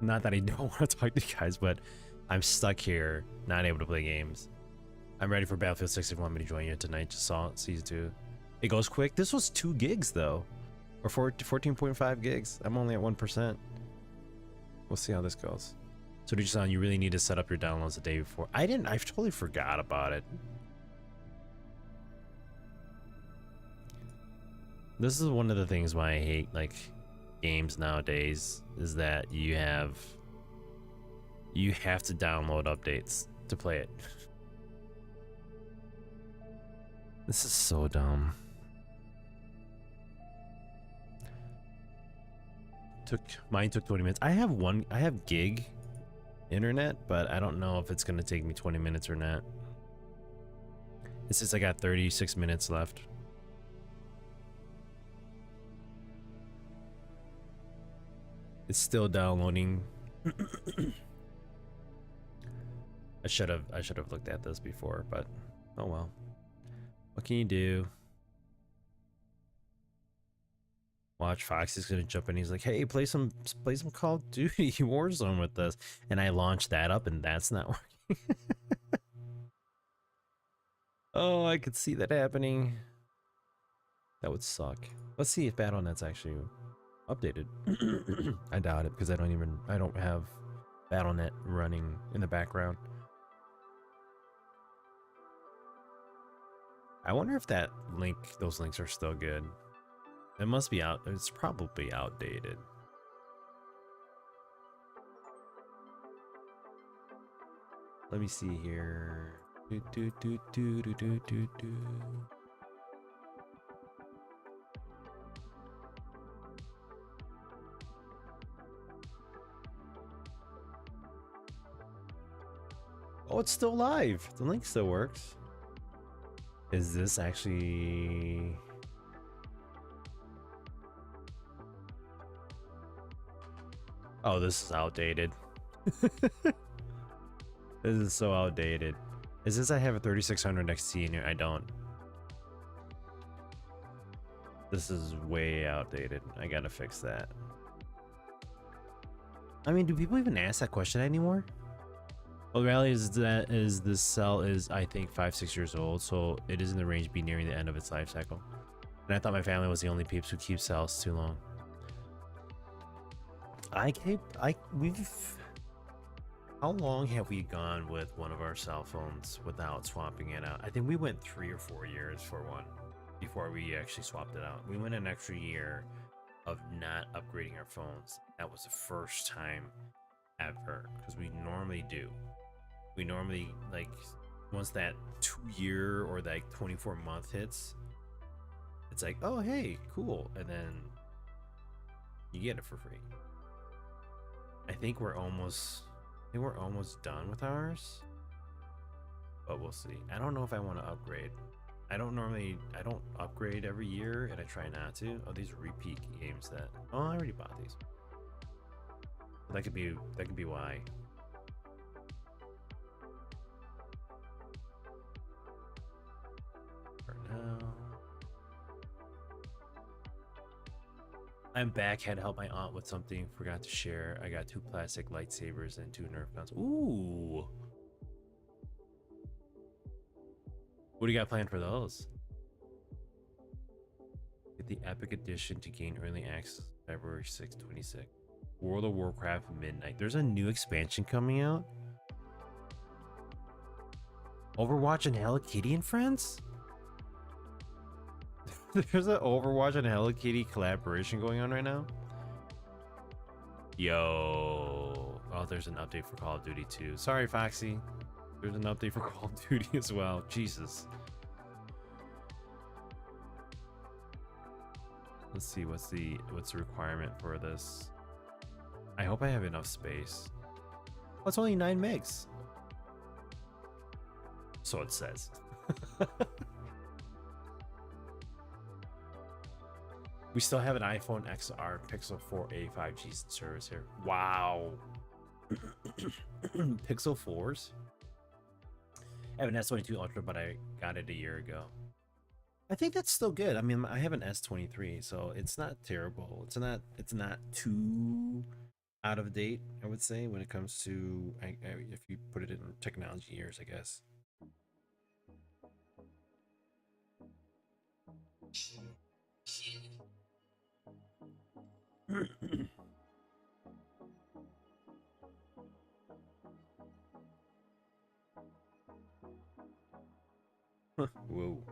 not that I don't want to talk to you guys, but I'm stuck here, not able to play games. I'm ready for Battlefield 6 if you want me to join you tonight. Just saw season 2. It goes quick. This was 2 gigs though, or 14.5 gigs. I'm only at 1%. We'll see how this goes. So Dujisan, you really need to set up your downloads the day before. I totally forgot about it. This is one of the things why I hate like games nowadays, is that you have to download updates to play it. This is so dumb. Mine took 20 minutes. I have gig internet, but I don't know if it's gonna take me 20 minutes or not. It says I got 36 minutes left. It's still downloading. I should have looked at this before, but oh well. What can you do? Watch, Foxy's gonna jump in. He's like, "Hey, play some Call of Duty Warzone with us," and I launched that up, and that's not working. Oh, I could see that happening. That would suck. Let's see if BattleNet's actually updated. I doubt it, because I don't have BattleNet running in the background. I wonder if those links are still good. It must be out. It's probably outdated. Let me see here. Oh, it's still live. The link still works. Is this actually... Oh, this is outdated. This is so outdated. Is this I have a 3600 XT in here? I don't. This is way outdated. I gotta fix that. I mean, do people even ask that question anymore? Well, the reality is that this cell is, I think, 5-6 years old, so it is in the range to be nearing the end of its life cycle. And I thought my family was the only peeps who keep cells too long. How long have we gone with one of our cell phones without swapping it out? I think we went 3 or 4 years for one before we actually swapped it out. We went an extra year of not upgrading our phones. That was the first time ever, because we normally do. We normally, like, once that 2-year or that 24-month hits, it's like, oh hey, cool, and then you get it for free. I think we're almost done with ours, but we'll see. I don't know if I want to upgrade. I don't upgrade every year, and I try not to. Oh, these are repeat games that, oh, I already bought these. That could be why. For now. I'm back. Had to help my aunt with something. Forgot to share. I got 2 plastic lightsabers and 2 Nerf guns. Ooh. What do you got planned for those? Get the Epic Edition to gain early access February 6, 26. World of Warcraft Midnight. There's a new expansion coming out. Overwatch and Hello Kitty and friends? There's an Overwatch and Hello Kitty collaboration going on right now. Yo. Oh, there's an update for Call of Duty 2. Sorry, Foxy. There's an update for Call of Duty as well. Jesus. Let's see, what's the requirement for this? I hope I have enough space. Oh, it's only 9 megs. So it says. We still have an iPhone XR Pixel 4a 5G service here. Wow. Pixel 4s? I have an S22 Ultra, but I got it a year ago. I think that's still good. I mean, I have an S23, so it's not terrible. It's not too out of date, I would say, when it comes to if you put it in technology years, I guess. Whoa.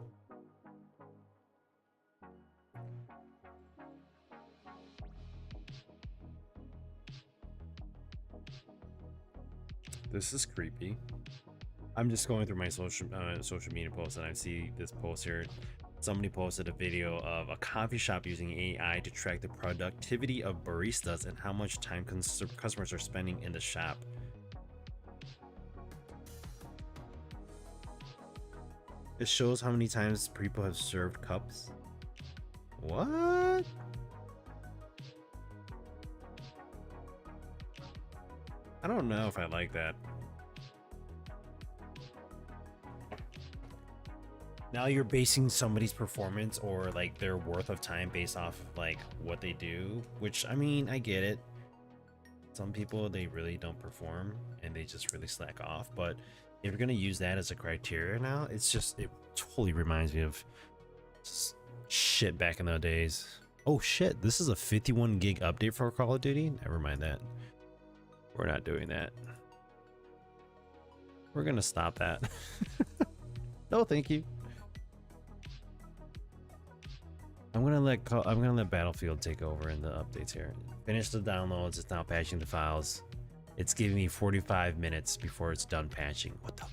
This is creepy. I'm just going through my social media posts and I see this post here. Somebody posted a video of a coffee shop using AI to track the productivity of baristas and how much time customers are spending in the shop. It shows how many times people have served cups. What? I don't know if I like that. Now you're basing somebody's performance or like their worth of time based off of like what they do, which I mean, I get it. Some people, they really don't perform and they just really slack off, but if you're gonna use that as a criteria now, it totally reminds me of shit back in the days. Oh shit, this is a 51 gig update for Call of Duty? Never mind that. We're not doing that. We're gonna stop that. No, thank you. I'm gonna let Battlefield take over in the updates here. Finish the downloads. It's now patching the files. It's giving me 45 minutes before it's done patching. What the?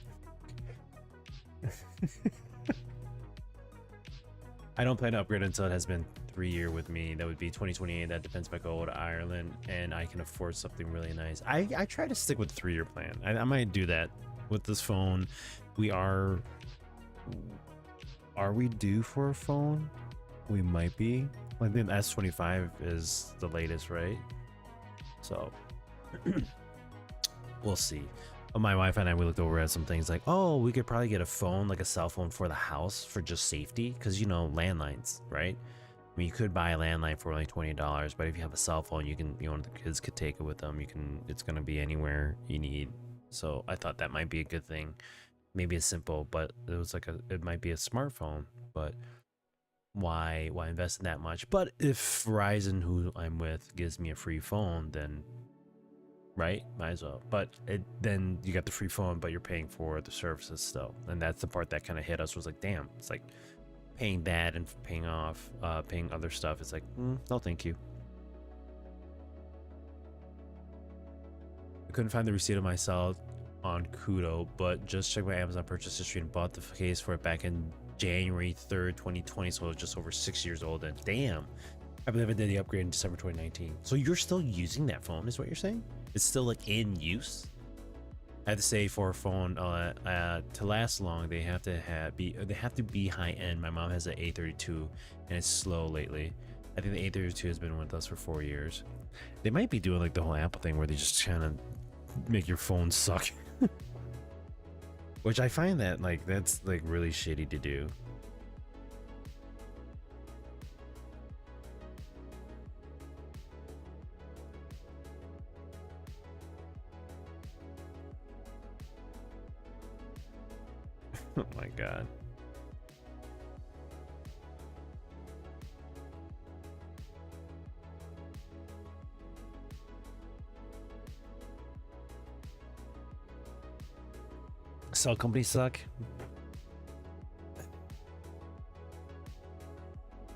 I don't plan to upgrade until it has been 3 years with me. That would be 2028. That depends if I go to Ireland and I can afford something really nice. I try to stick with the 3-year plan. I might do that with this phone. Are we due for a phone? We might be. I think the S25 is the latest, right? So we'll see. But my wife and I, we looked over at some things like, oh, we could probably get a phone, like a cell phone for the house for just safety. Because, you know, landlines, right? I mean, you could buy a landline for only $20, but if you have a cell phone, you can, you know, the kids could take it with them. It's going to be anywhere you need. So I thought that might be a good thing. Maybe it's simple, but it might be a smartphone, but why invest in that much? But if Verizon, who I'm with, gives me a free phone, then right, might as well. But then you got the free phone, but you're paying for the services still, and that's the part that kind of hit us. Was like, damn, it's like paying that and paying other stuff. It's like, no, thank you. I couldn't find the receipt of my sale on Kudo, but just checked my Amazon purchase history and bought the case for it back in January 3rd, 2020, so it's just over 6 years old. And damn, I believe I did the upgrade in December 2019. So you're still using that phone, is what you're saying? It's still like in use? I have to say, for a phone to last long, they have to be high end. My mom has an A32 and it's slow lately. I think the A32 has been with us for 4 years. They might be doing like the whole Apple thing where they just kind of make your phone suck. Which I find that like that's like really shitty to do. Oh my god. Cell companies suck.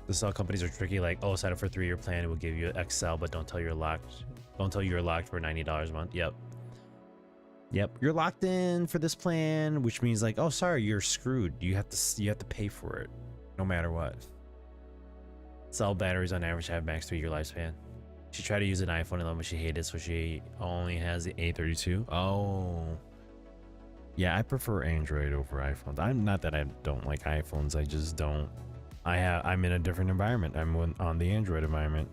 The cell companies are tricky, like, oh, sign up for a 3-year plan, it will give you an XL, but don't tell you're locked. Don't tell you're locked for $90 a month. Yep. You're locked in for this plan, which means like, oh, sorry, you're screwed. You have to pay for it, no matter what. Cell batteries on average have max 3-year lifespan. She tried to use an iPhone 11, but she hated it, so she only has the A32. Oh. Yeah, I prefer Android over iPhones. I'm not that I don't like iPhones. I just don't. I'm in a different environment. I'm on the Android environment.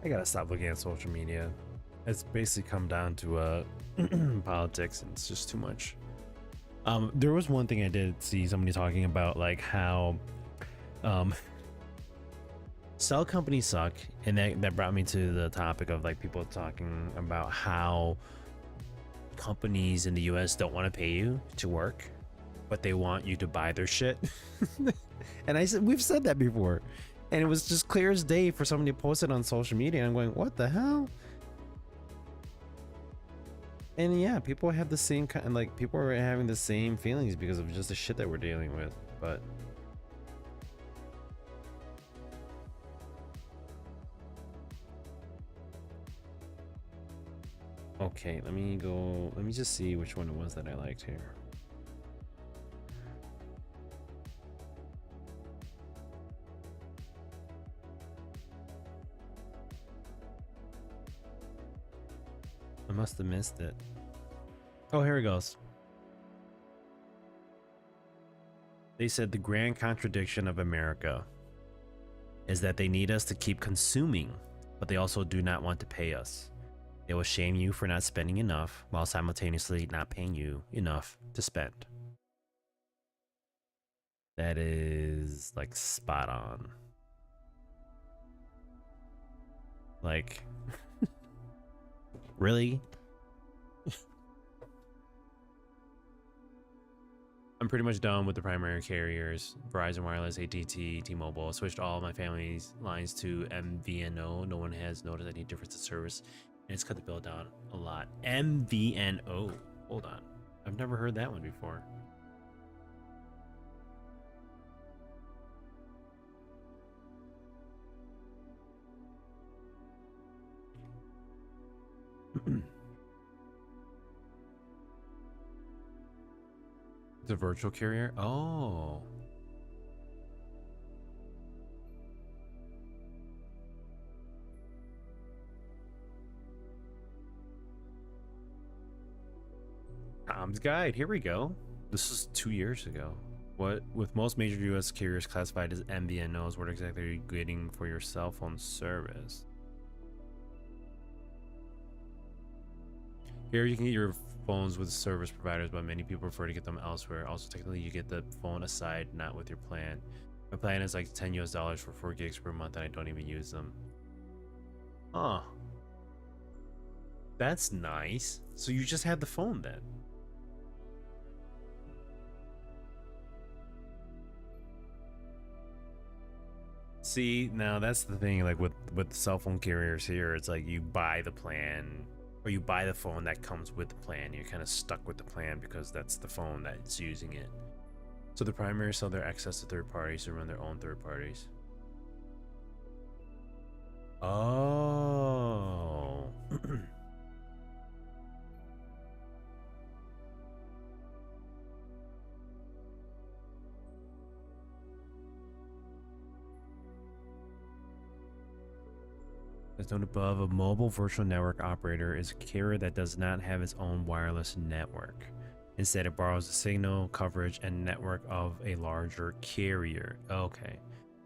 I gotta stop looking at social media. It's basically come down to politics, and it's just too much. There was one thing I did see somebody talking about, like how cell companies suck, and that brought me to the topic of like people talking about how companies in the US don't want to pay you to work, but they want you to buy their shit. And I said, we've said that before, and it was just clear as day for somebody to post it on social media, and I'm going, what the hell? And yeah, people have the same kind, like people are having the same feelings because of just the shit that we're dealing with. But okay, let me just see which one it was that I liked here. I must have missed it. Oh, here it goes. They said the grand contradiction of America is that they need us to keep consuming, but they also do not want to pay us. They will shame you for not spending enough while simultaneously not paying you enough to spend. That is like spot on. Like, really? I'm pretty much done with the primary carriers, Verizon Wireless, AT&T, T-Mobile. I switched all of my family's lines to MVNO. No one has noticed any difference in service, and it's cut the bill down a lot. MVNO. Hold on. I've never heard that one before. The virtual carrier? Oh. Tom's Guide. Here we go. This is 2 years ago. What, with most major US carriers classified as MVNOs, what exactly are you getting for your cell phone service? Here you can get your phones with service providers, but many people prefer to get them elsewhere. Also, technically, you get the phone aside, not with your plan. My plan is like $10 US for 4 gigs per month, and I don't even use them. Huh. That's nice. So you just had the phone then? See, now that's the thing, like with cell phone carriers here, it's like you buy the plan, or you buy the phone that comes with the plan. You're kind of stuck with the plan because that's the phone that's using it. So the primary sell their access to third parties to run their own third parties. Oh. As noted above, a mobile virtual network operator is a carrier that does not have its own wireless network. Instead, it borrows the signal, coverage, and network of a larger carrier. Okay.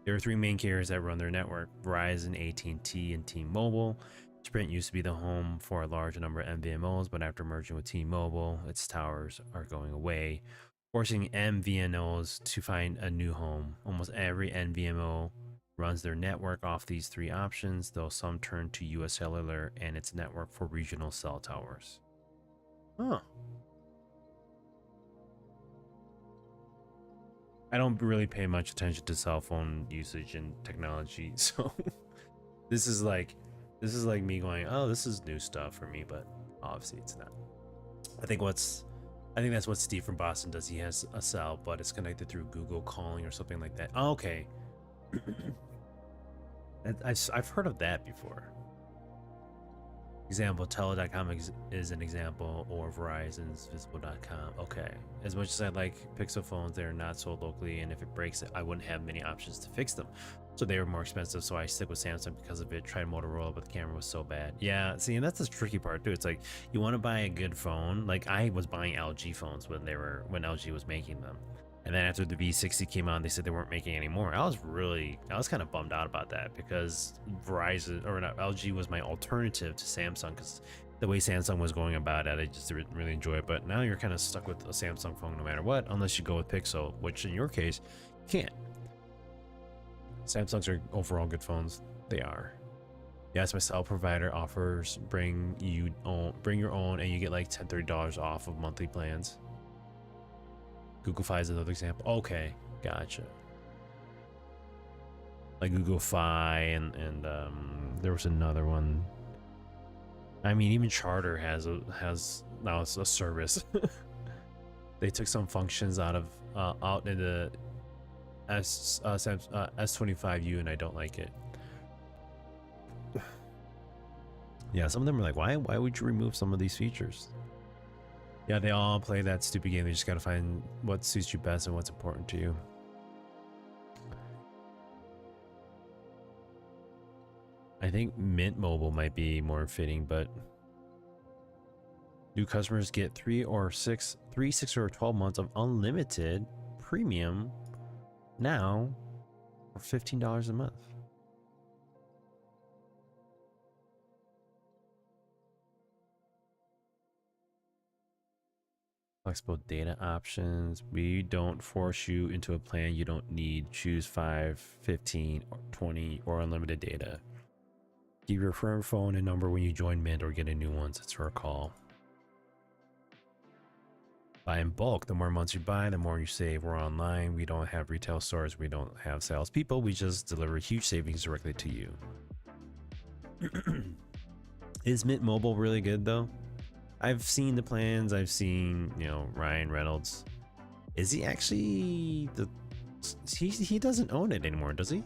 There are 3 main carriers that run their network: Verizon, AT&T, and T-Mobile. Sprint used to be the home for a large number of MVNOs, but after merging with T-Mobile, its towers are going away, forcing MVNOs to find a new home. Almost every MVNO runs their network off these 3 options, though some turn to US Cellular and its network for regional cell towers. Huh. I don't really pay much attention to cell phone usage and technology, so this is like me going, oh, this is new stuff for me, but obviously it's not. I think that's what Steve from Boston does. He has a cell, but it's connected through Google Calling or something like that. Oh, okay. I've heard of that before. Example, tele.com is an example, or Verizon's visible.com. Okay. As much as I like Pixel phones, they're not sold locally, and if it breaks, I wouldn't have many options to fix them. So they were more expensive, so I stick with Samsung because of it. Tried Motorola, but the camera was so bad. Yeah, see, and that's the tricky part too. It's like, you want to buy a good phone. Like, I was buying LG phones when LG was making them. And then after the V60 came out, they said they weren't making any more. I was kind of bummed out about that because Verizon, or not, LG was my alternative to Samsung, because the way Samsung was going about it, I just didn't really enjoy it. But now you're kind of stuck with a Samsung phone no matter what, unless you go with Pixel, which in your case, you can't. Samsungs are overall good phones. They are. Yes, my cell provider offers bring your own, and you get like $10-$30 off of monthly plans. Google Fi is another example. Okay, gotcha. Like Google Fi, and there was another one. I mean, even Charter has now it's a service. They took some functions out in the S25U, and I don't like it. Yeah, some of them are like, why would you remove some of these features? Yeah, they all play that stupid game. They just gotta find what suits you best and what's important to you. I think Mint Mobile might be more fitting, but new customers get 3, 6, or 12 months of unlimited premium now for $15 a month. Flexible data options. We don't force you into a plan you don't need. Choose 5, 15, or 20, or unlimited data. Give your firm phone and number when you join Mint or get a new one. It's for a call. Buy in bulk. The more months you buy, the more you save. We're online. We don't have retail stores. We don't have salespeople. We just deliver huge savings directly to you. Is Mint Mobile really good though? I've seen the plans. I've seen, Ryan Reynolds. Is he actually he doesn't own it anymore, does he?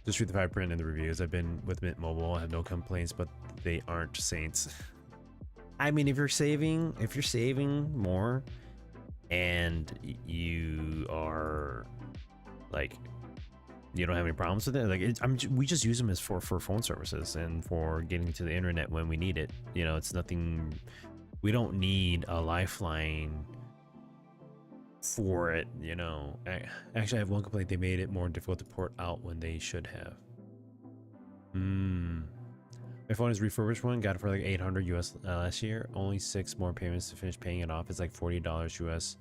Just read the fine print in the reviews. I've been with Mint Mobile. I have no complaints, but they aren't saints. I mean, if you're saving more, and you are like, you don't have any problems with it, like we just use them as for phone services and for getting to the internet when we need it. It's nothing. We don't need a lifeline for it. Actually, I have one complaint. They made it more difficult to port out when they should have. My phone is refurbished one. Got it for like $800 US last year. Only 6 more payments to finish paying it off. It's like $40 US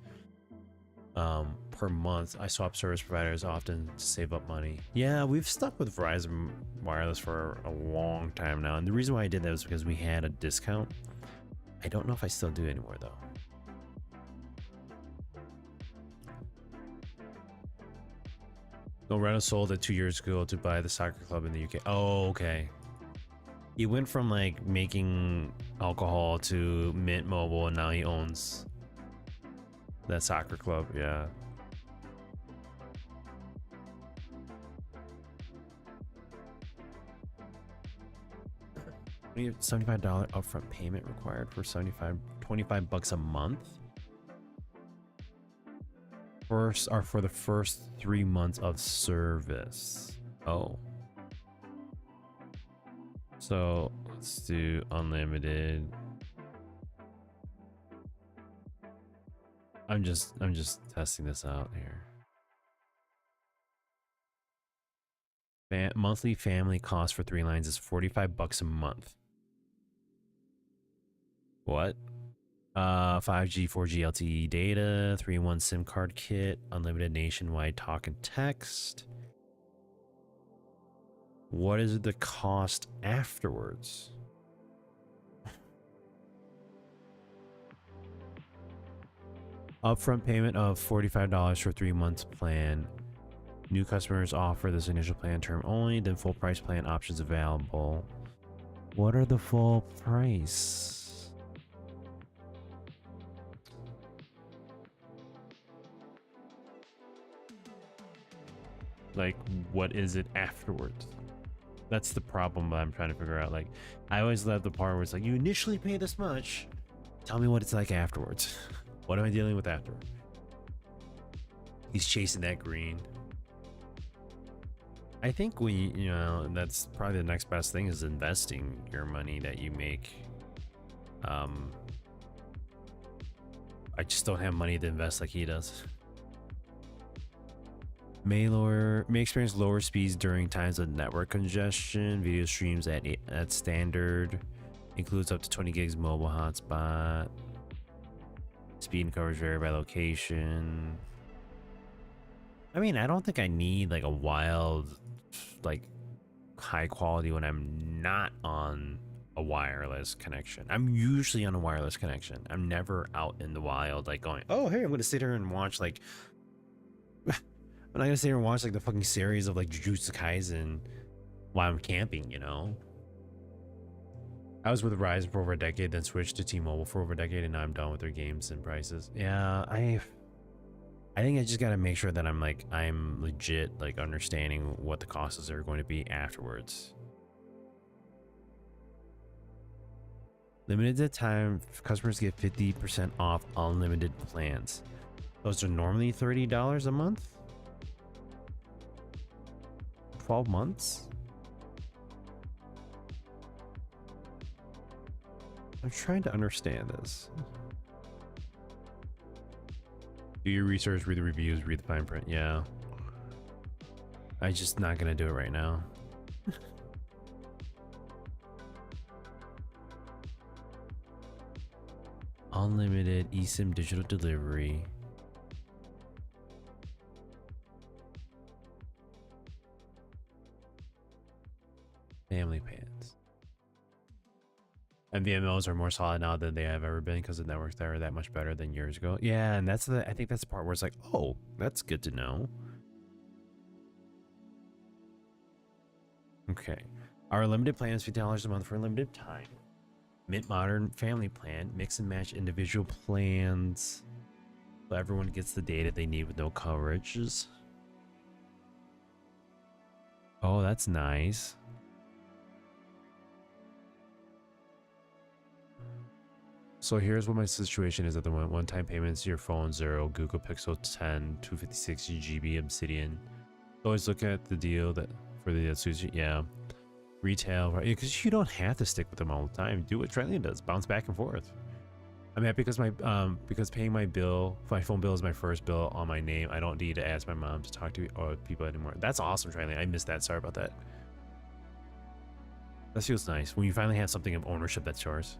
per month. I swap service providers often to save up money. Yeah, we've stuck with Verizon Wireless for a long time now, and the reason why I did that was because we had a discount. I don't know if I still do anymore though. Loretta sold it 2 years ago to buy the soccer club in the UK. Oh, okay. He went from like making alcohol to Mint Mobile, and now he owns that soccer club. Yeah. We have $75 upfront payment required for $25 a month. For the first 3 months of service. Oh. So let's do unlimited. I'm just testing this out here. Monthly family cost for 3 lines is $45 a month. What? 5G, 4G LTE data, 3-in-1 SIM card kit, unlimited nationwide talk and text. What is the cost afterwards? Upfront payment of $45 for 3 months plan. New customers offer this initial plan term only, then full price plan options available. What are the full price? Like, what is it afterwards? That's the problem that I'm trying to figure out. Like, I always love the part where it's like, you initially pay this much. Tell me what it's like afterwards. What am I dealing with after? He's chasing that green. I think that's probably the next best thing is investing your money that you make. I just don't have money to invest like he does. May experience lower speeds during times of network congestion. Video streams at standard. Includes up to 20 gigs mobile hotspot. Speed and coverage vary by location. I mean, I don't think I need like a wild, like high quality when I'm not on a wireless connection. I'm usually on a wireless connection. I'm never out in the wild like going, oh hey, I'm gonna sit here and watch like I'm not gonna sit here and watch like the fucking series of like Jujutsu Kaisen while I'm camping, you know? I was with Verizon for over a decade, then switched to T-Mobile for over a decade, and now I'm done with their games and prices. Yeah, I think I just gotta make sure that I'm legit like understanding what the costs are going to be afterwards. Limited time, customers get 50% off unlimited plans. Those are normally $30 a month. 12 months? I'm trying to understand this. Do your research, read the reviews, read the fine print. Yeah. I'm just not gonna do it right now. Unlimited eSIM digital delivery. Family plans. And VMOs are more solid now than they have ever been because the networks there are that much better than years ago. Yeah, and I think that's the part where it's like, oh, that's good to know. Okay. Our limited plan is $50 a month for a limited time. Mint Modern Family Plan, mix and match individual plans. So everyone gets the data they need with no coverages. Oh, that's nice. So here's what my situation is at the moment. One-time payments, your phone 0, Google Pixel 10, 256 GB Obsidian. Always look at the deal that for the suits. Yeah, retail, right? Because you don't have to stick with them all the time. Do what Trentlian does, bounce back and forth. I'm happy because because paying my phone bill is my first bill on my name. I don't need to ask my mom to talk to people anymore. That's awesome, Trentlian. I missed that. Sorry about that. That feels nice when you finally have something of ownership that's yours.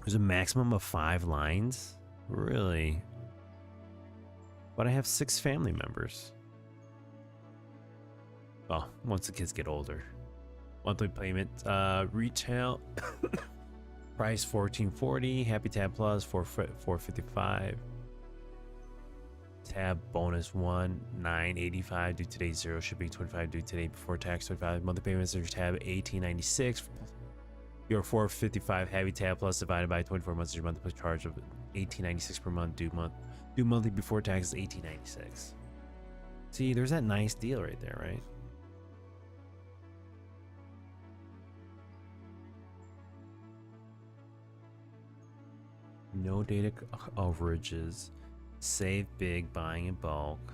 There's a maximum of 5 lines? Really? But I have 6 family members. Oh, once the kids get older. Monthly payment, retail price $14.40, Happy Tab Plus $4.55. Tab bonus 1 $9.85 due today, 0 shipping, 25 due today before tax, 25 monthly payments. There's tab $18.96. Your $4.55 Happy Tab Plus divided by 24 months is your monthly charge of $18.96 per month. Due monthly before tax is $18.96. See, there's that nice deal right there, right? No data overages. Save big, buying in bulk.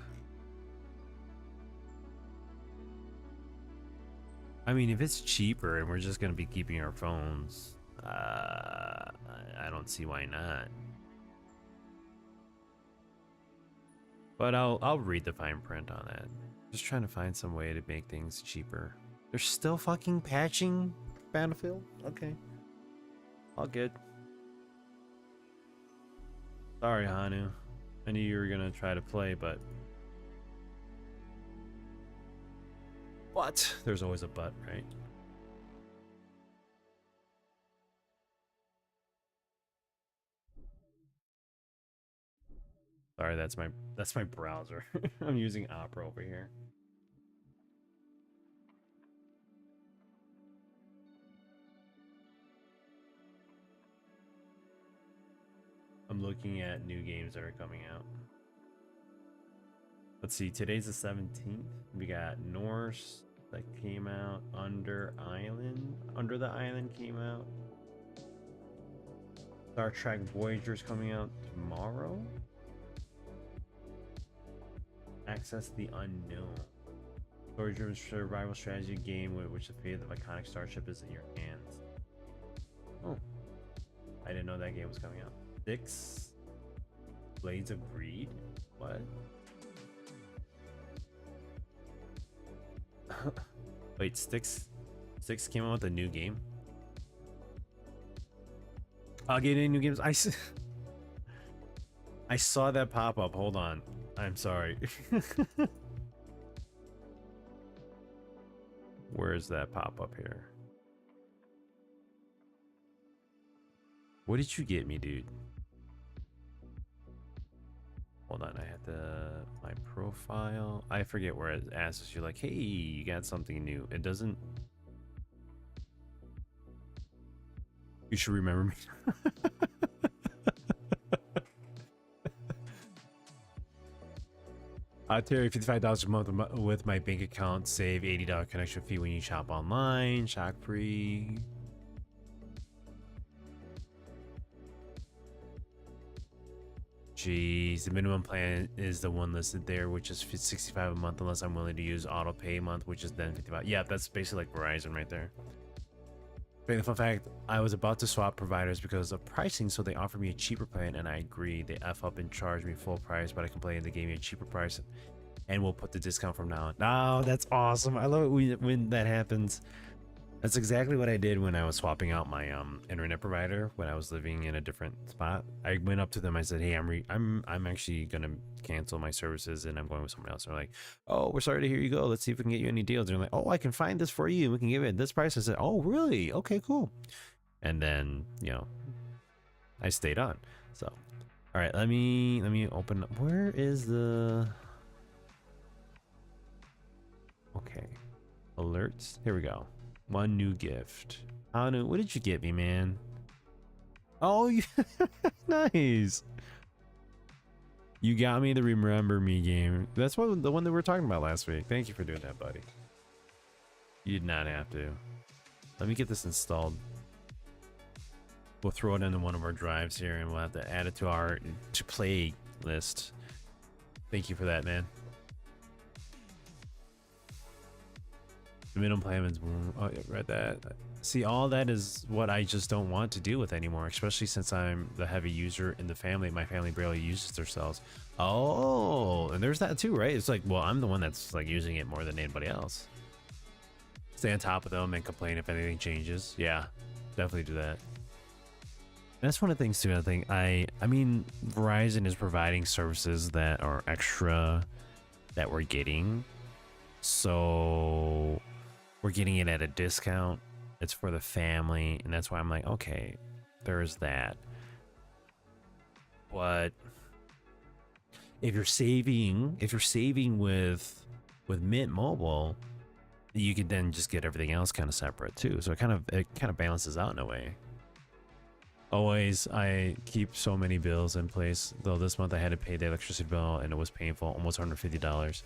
I mean, if it's cheaper and we're just gonna be keeping our phones, I don't see why not. But I'll read the fine print on that. Just trying to find some way to make things cheaper. They're still fucking patching Battlefield? Okay. All good. Sorry, Hanu. I knew you were gonna try to play, but there's always a but, right? Sorry, that's my browser. I'm using Opera over here. I'm looking at new games that are coming out. Let's see, today's the 17th. We got Norse that came out. Under the Island came out. Star Trek Voyager's coming out tomorrow. Access the Unknown. Story-driven survival strategy game with which the fate of the iconic starship is in your hands. Oh, I didn't know that game was coming out. Six Blades of Greed? What? Wait, Six came out with a new game? I'll get any new games. I saw that pop up. Hold on. I'm sorry. Where's that pop up here? What did you get me, dude? Hold on, I had my profile. I forget where it asks you like, hey, you got something new. It doesn't. You should remember me. Terry, $55 a month with my bank account. Save $80 connection fee when you shop online. Shock free. Jeez, the minimum plan is the one listed there, which is $65 a month, unless I'm willing to use auto pay a month, which is then $55. Yeah, that's basically like Verizon right there. The fun fact, I was about to swap providers because of pricing, so they offered me a cheaper plan, and I agreed. They F up and charged me full price, but I complained. They gave me a cheaper price, and we'll put the discount from now on. Oh, that's awesome. I love it when that happens. That's exactly what I did when I was swapping out my internet provider when I was living in a different spot. I went up to them. I said, "Hey, I'm actually gonna cancel my services and I'm going with someone else." They're like, "Oh, we're sorry to hear you go. Let's see if we can get you any deals." And they're like, "Oh, I can find this for you. We can give it this price." I said, "Oh, really? Okay, cool." And then I stayed on. So, all right, let me open up. Where is the? Okay, alerts. Here we go. One new gift. What did you get me, man? Oh, you nice. You got me the Remember Me game. That's the one that we were talking about last week. Thank you for doing that, buddy. You did not have to. Let me get this installed. We'll throw it into one of our drives here, and we'll have to add it to our to play list. Thank you for that, man. The minimum plan is, oh, yeah, read that. See, all that is what I just don't want to deal with anymore, especially since I'm the heavy user in the family. My family barely uses their cells. Oh, and there's that too, right? It's like, well, I'm the one that's like using it more than anybody else. Stay on top of them and complain if anything changes. Yeah, definitely do that. That's one of the things too. I think I mean, Verizon is providing services that are extra that we're getting. So we're getting it at a discount. It's for the family, and that's why I'm like, okay, there's that. But if you're saving with Mint Mobile, you could then just get everything else kind of separate too. So it kind of balances out in a way. Always, I keep so many bills in place. Though this month I had to pay the electricity bill, and it was painful, almost $150.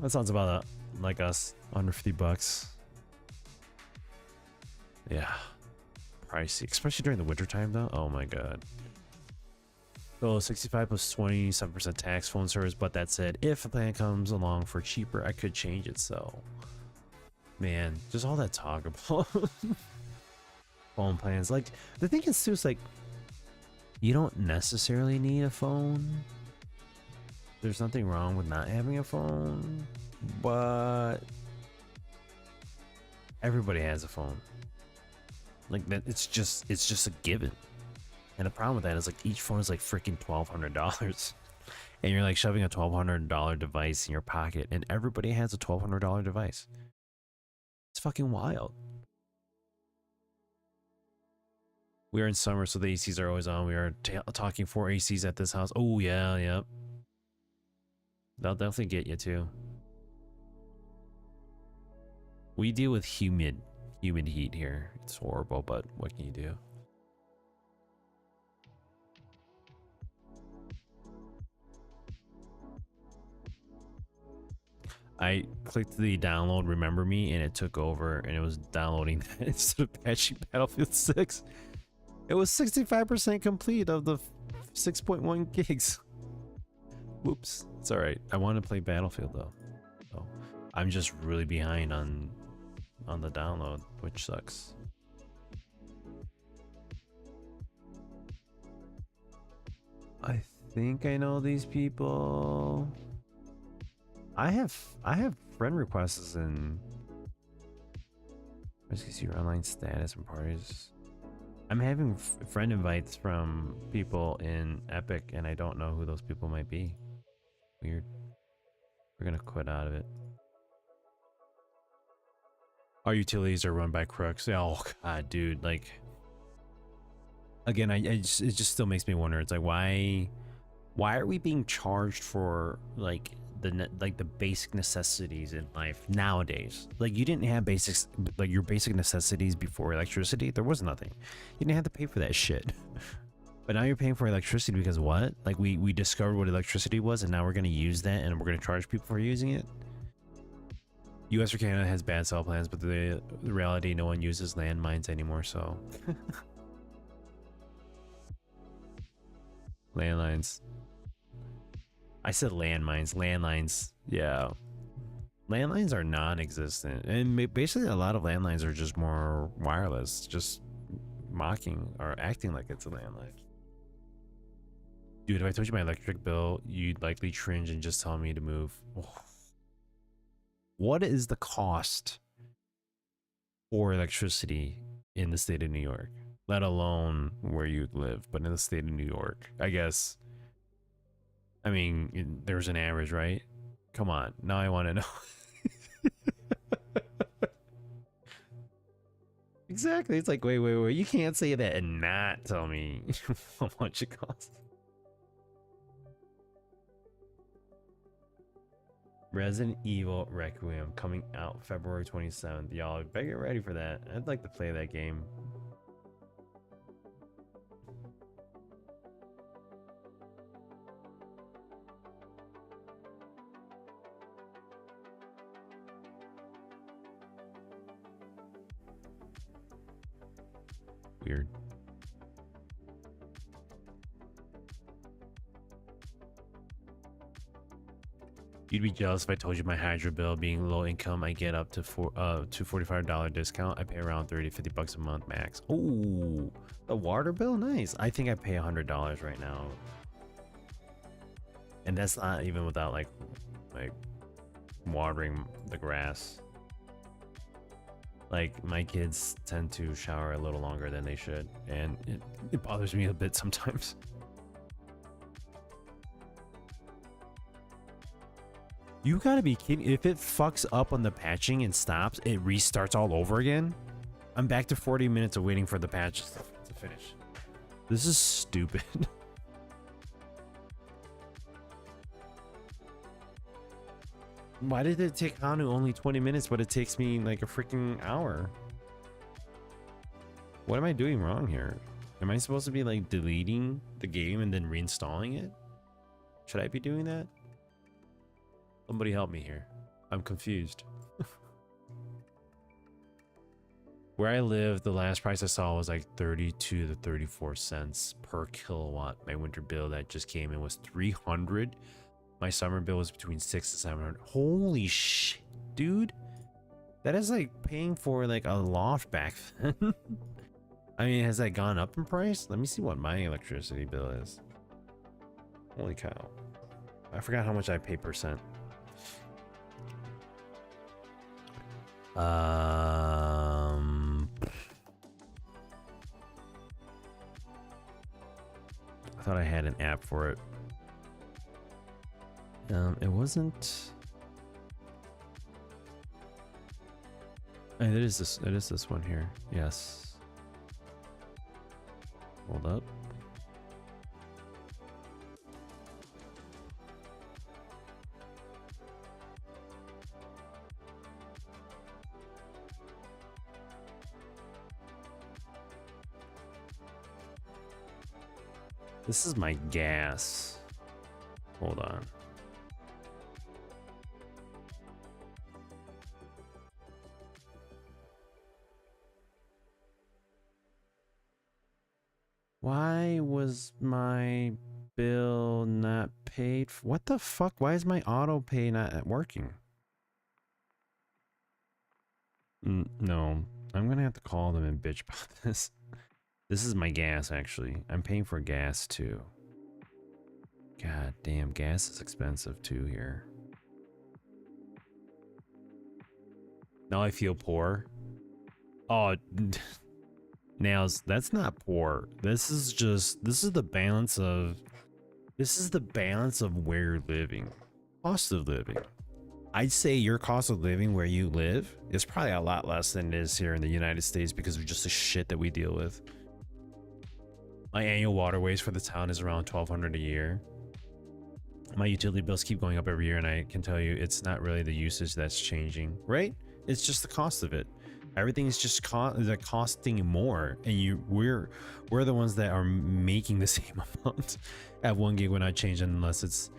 That sounds about like us, under $50. Yeah, pricey, especially during the winter time though. Oh my god. So 65 plus 27% tax, phone service. But that said, if a plan comes along for cheaper, I could change it. So, man, just all that talk about phone plans. Like the thing is too, is like you don't necessarily need a phone. There's nothing wrong with not having a phone, but everybody has a phone. Like that, it's just a given. And the problem with that is like each phone is like freaking $1,200, and you're like shoving a $1,200 device in your pocket, and everybody has a $1,200 device. It's fucking wild. We are in summer, so the ACs are always on. We are talking 4 ACs at this house. Oh yeah, yep. They'll definitely get you too. We deal with humid heat here. It's horrible, but what can you do? I clicked the download Remember Me, and it took over, and it was downloading that instead of patching Battlefield 6. It was 65% complete of the 6.1 gigs. Whoops. It's all right. I want to play Battlefield though. So I'm just really behind on the download, which sucks. think I know these people. I have friend requests in. Let's see your online status and parties. I'm having friend invites from people in Epic, and I don't know who those people might be. Weird. We're gonna quit out of it. Our utilities are run by crooks. Oh god, dude. Like, again, it just still makes me wonder. It's like, why are we being charged for like the basic necessities in life nowadays? Like, you didn't have basics, like your basic necessities before electricity. There was nothing. You didn't have to pay for that shit. But now you're paying for electricity because what? Like, we discovered what electricity was, and now we're gonna use that, and we're gonna charge people for using it. US or Canada has bad cell plans, but the reality, no one uses landmines anymore, so. Landlines. I said landmines. Landlines. Yeah. Landlines are non-existent. And basically a lot of landlines are just more wireless. Just mocking or acting like it's a landline. Dude, if I told you my electric bill, you'd likely cringe and just tell me to move. Oh. What is the cost for electricity in the state of New York? Let alone where you live, but in the state of New York, I guess. I mean, there's an average, right? Come on, now I want to know. Exactly. It's like, wait. You can't say that and not tell me how much it costs. Resident Evil Requiem coming out February 27th. Y'all better get ready for that. I'd like to play that game. Weird. You'd be jealous if I told you my Hydra bill being low income, I get up to $45 discount. I pay around 50 bucks a month max. Oh, the water bill? Nice. I think I pay $100 right now. And that's not even without like watering the grass. Like, my kids tend to shower a little longer than they should, and it bothers me a bit sometimes. You gotta be kidding. If it fucks up on the patching and stops, it restarts all over again. I'm back to 40 minutes of waiting for the patch to finish. This is stupid. Why did it take Hanu only 20 minutes, but it takes me like a freaking hour? What am I doing wrong here? Am I supposed to be like deleting the game and then reinstalling it? Should I be doing that? Somebody help me here. I'm confused. Where I live, the last price I saw was like 32 to 34 cents per kilowatt. My winter bill that just came in was 300. My summer bill was between 600 to 700. Holy shit, dude. That is like paying for like a loft back then. I mean, has that gone up in price? Let me see what my electricity bill is. Holy cow. I forgot how much I pay percent. I thought I had an app for it. It wasn't. It is this. It is this one here. Yes. Hold up. This is my gas. Hold on. Why was my bill not paid? What the fuck? Why is my auto pay not working? No, I'm gonna have to call them and bitch about this. This is my gas, actually. I'm paying for gas too. God damn, gas is expensive too here. Now I feel poor. Oh, Nails, that's not poor. This is the balance of where you're living. Cost of living. I'd say your cost of living where you live is probably a lot less than it is here in the United States because of just the shit that we deal with. My annual waterways for the town is around $1,200 a year. My utility bills keep going up every year, and I can tell you it's not really the usage that's changing, right? It's just the cost of it. Everything is just costing more, and we're the ones that are making the same amount at 1 gig when I change, unless it's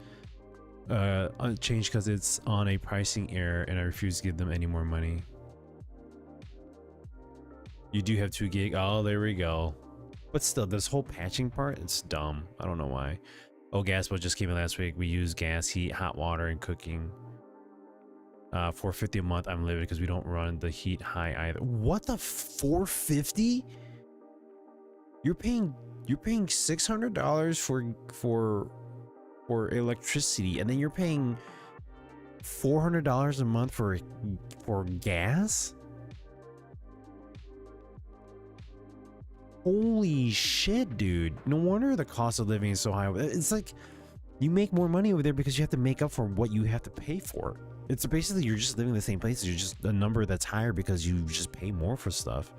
changed because it's on a pricing error, and I refuse to give them any more money. You do have 2 gig. Oh, there we go. But still, this whole patching part, it's dumb. I don't know why. Oh, gas bill just came in last week. We use gas, heat, hot water, and cooking. $450 a month. I'm livid because we don't run the heat high either. What the $450? You're paying $600 for electricity, and then you're paying $400 a month for gas? Holy shit, dude. No wonder the cost of living is so high. It's like you make more money over there because you have to make up for what you have to pay for. It's basically you're just living in the same place. You're just a number that's higher because you just pay more for stuff.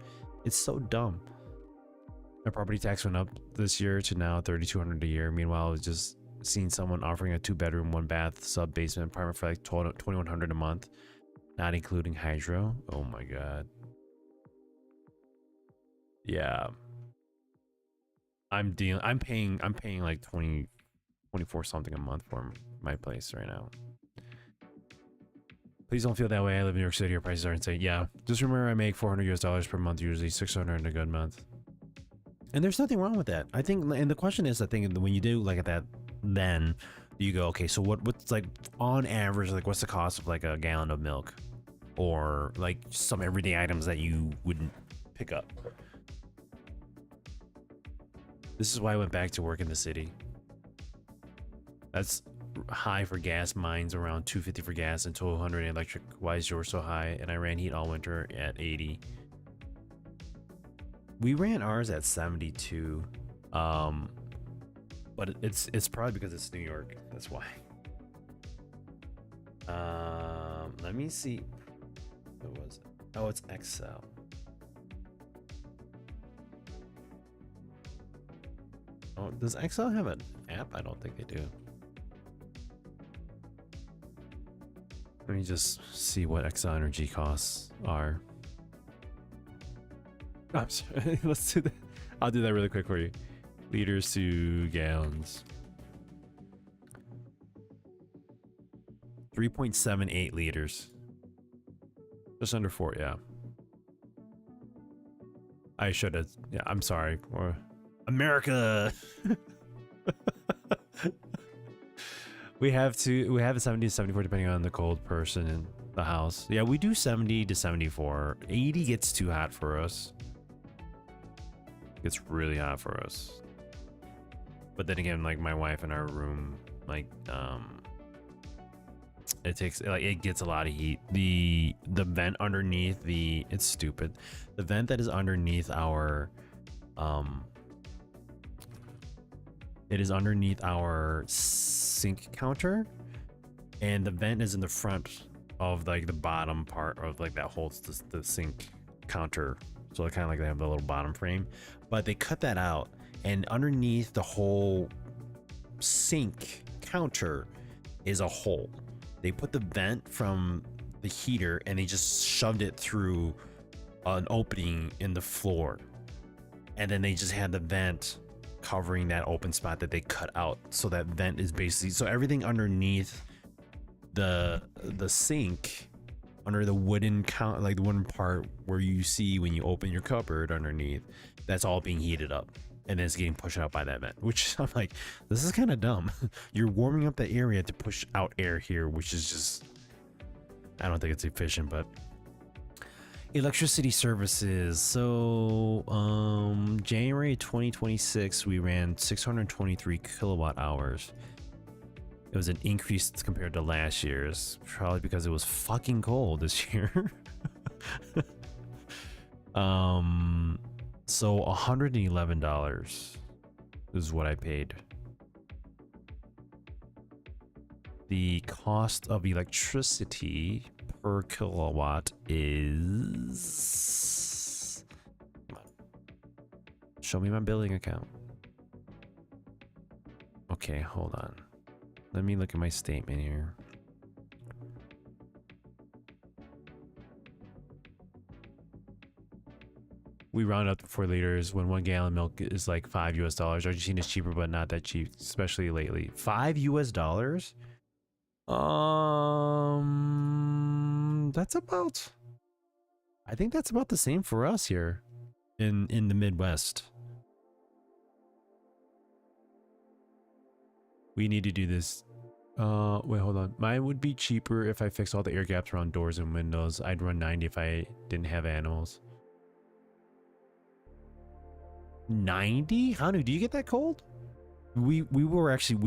It's so dumb. My property tax went up this year to now $3,200 a year. Meanwhile, I was just seeing someone offering a 2-bedroom, 1-bath, sub-basement apartment for like $2,100 a month, not including hydro. Oh my god. Yeah. I'm paying like 24 something a month for my place right now. Please don't feel that way. I live in New York City. Our prices are insane. Yeah, just remember I make $400 per month, usually 600 in a good month. And there's nothing wrong with that. I think, and the question is, I think when you do like that, then you go, okay, so what's like on average, like what's the cost of like a gallon of milk, or like some everyday items that you wouldn't pick up. This is why I went back to work in the city. That's high for gas. Mine's around $250 for gas and $1,200 electric. Why is yours so high? And I ran heat all winter at 80. We ran ours at 72. But it's probably because it's New York. That's why. Let me see. What was it? Oh, it's Excel. Oh, does Excel have an app? I don't think they do. Let me just see what Excel energy costs are. I'm sorry. Let's do that. I'll do that really quick for you. Liters to gallons. 3.78 liters. Just under 4, yeah. I should have. Yeah, I'm sorry. Or America. we have a 70 to 74 depending on the cold person in the house. Yeah, we do 70 to 74. 80 gets too hot for us. It's really hot for us. But then again, like my wife in our room, like it gets a lot of heat. The vent underneath it's stupid. The vent that is underneath our it is underneath our sink counter, and the vent is in the front of like the bottom part of like that holds the sink counter. So kind of like they have the little bottom frame, but they cut that out, and underneath the whole sink counter is a hole. They put the vent from the heater and they just shoved it through an opening in the floor, and then they just had the vent covering that open spot that they cut out. So that vent is basically, so everything underneath the sink, under the wooden like the wooden part where you see when you open your cupboard underneath, that's all being heated up, and then it's getting pushed out by that vent, which I'm like, this is kind of dumb. You're warming up the area to push out air here, which is just, I don't think it's efficient. But electricity services. So January 2026 we ran 623 kilowatt hours. It was an increase compared to last year's, probably because it was fucking cold this year. So $111 is what I paid. The cost of electricity per kilowatt is... Show me my billing account. Okay, hold on. Let me look at my statement here. We round up to 4 liters when 1 gallon milk is like $5 US. Argentina is cheaper, but not that cheap, especially lately. $5 US? That's about... I think that's about the same for us here in the Midwest. We need to do this. Wait, hold on. Mine would be cheaper if I fix all the air gaps around doors and windows. I'd run 90 if I didn't have animals. 90? Hanu, do you get that cold? We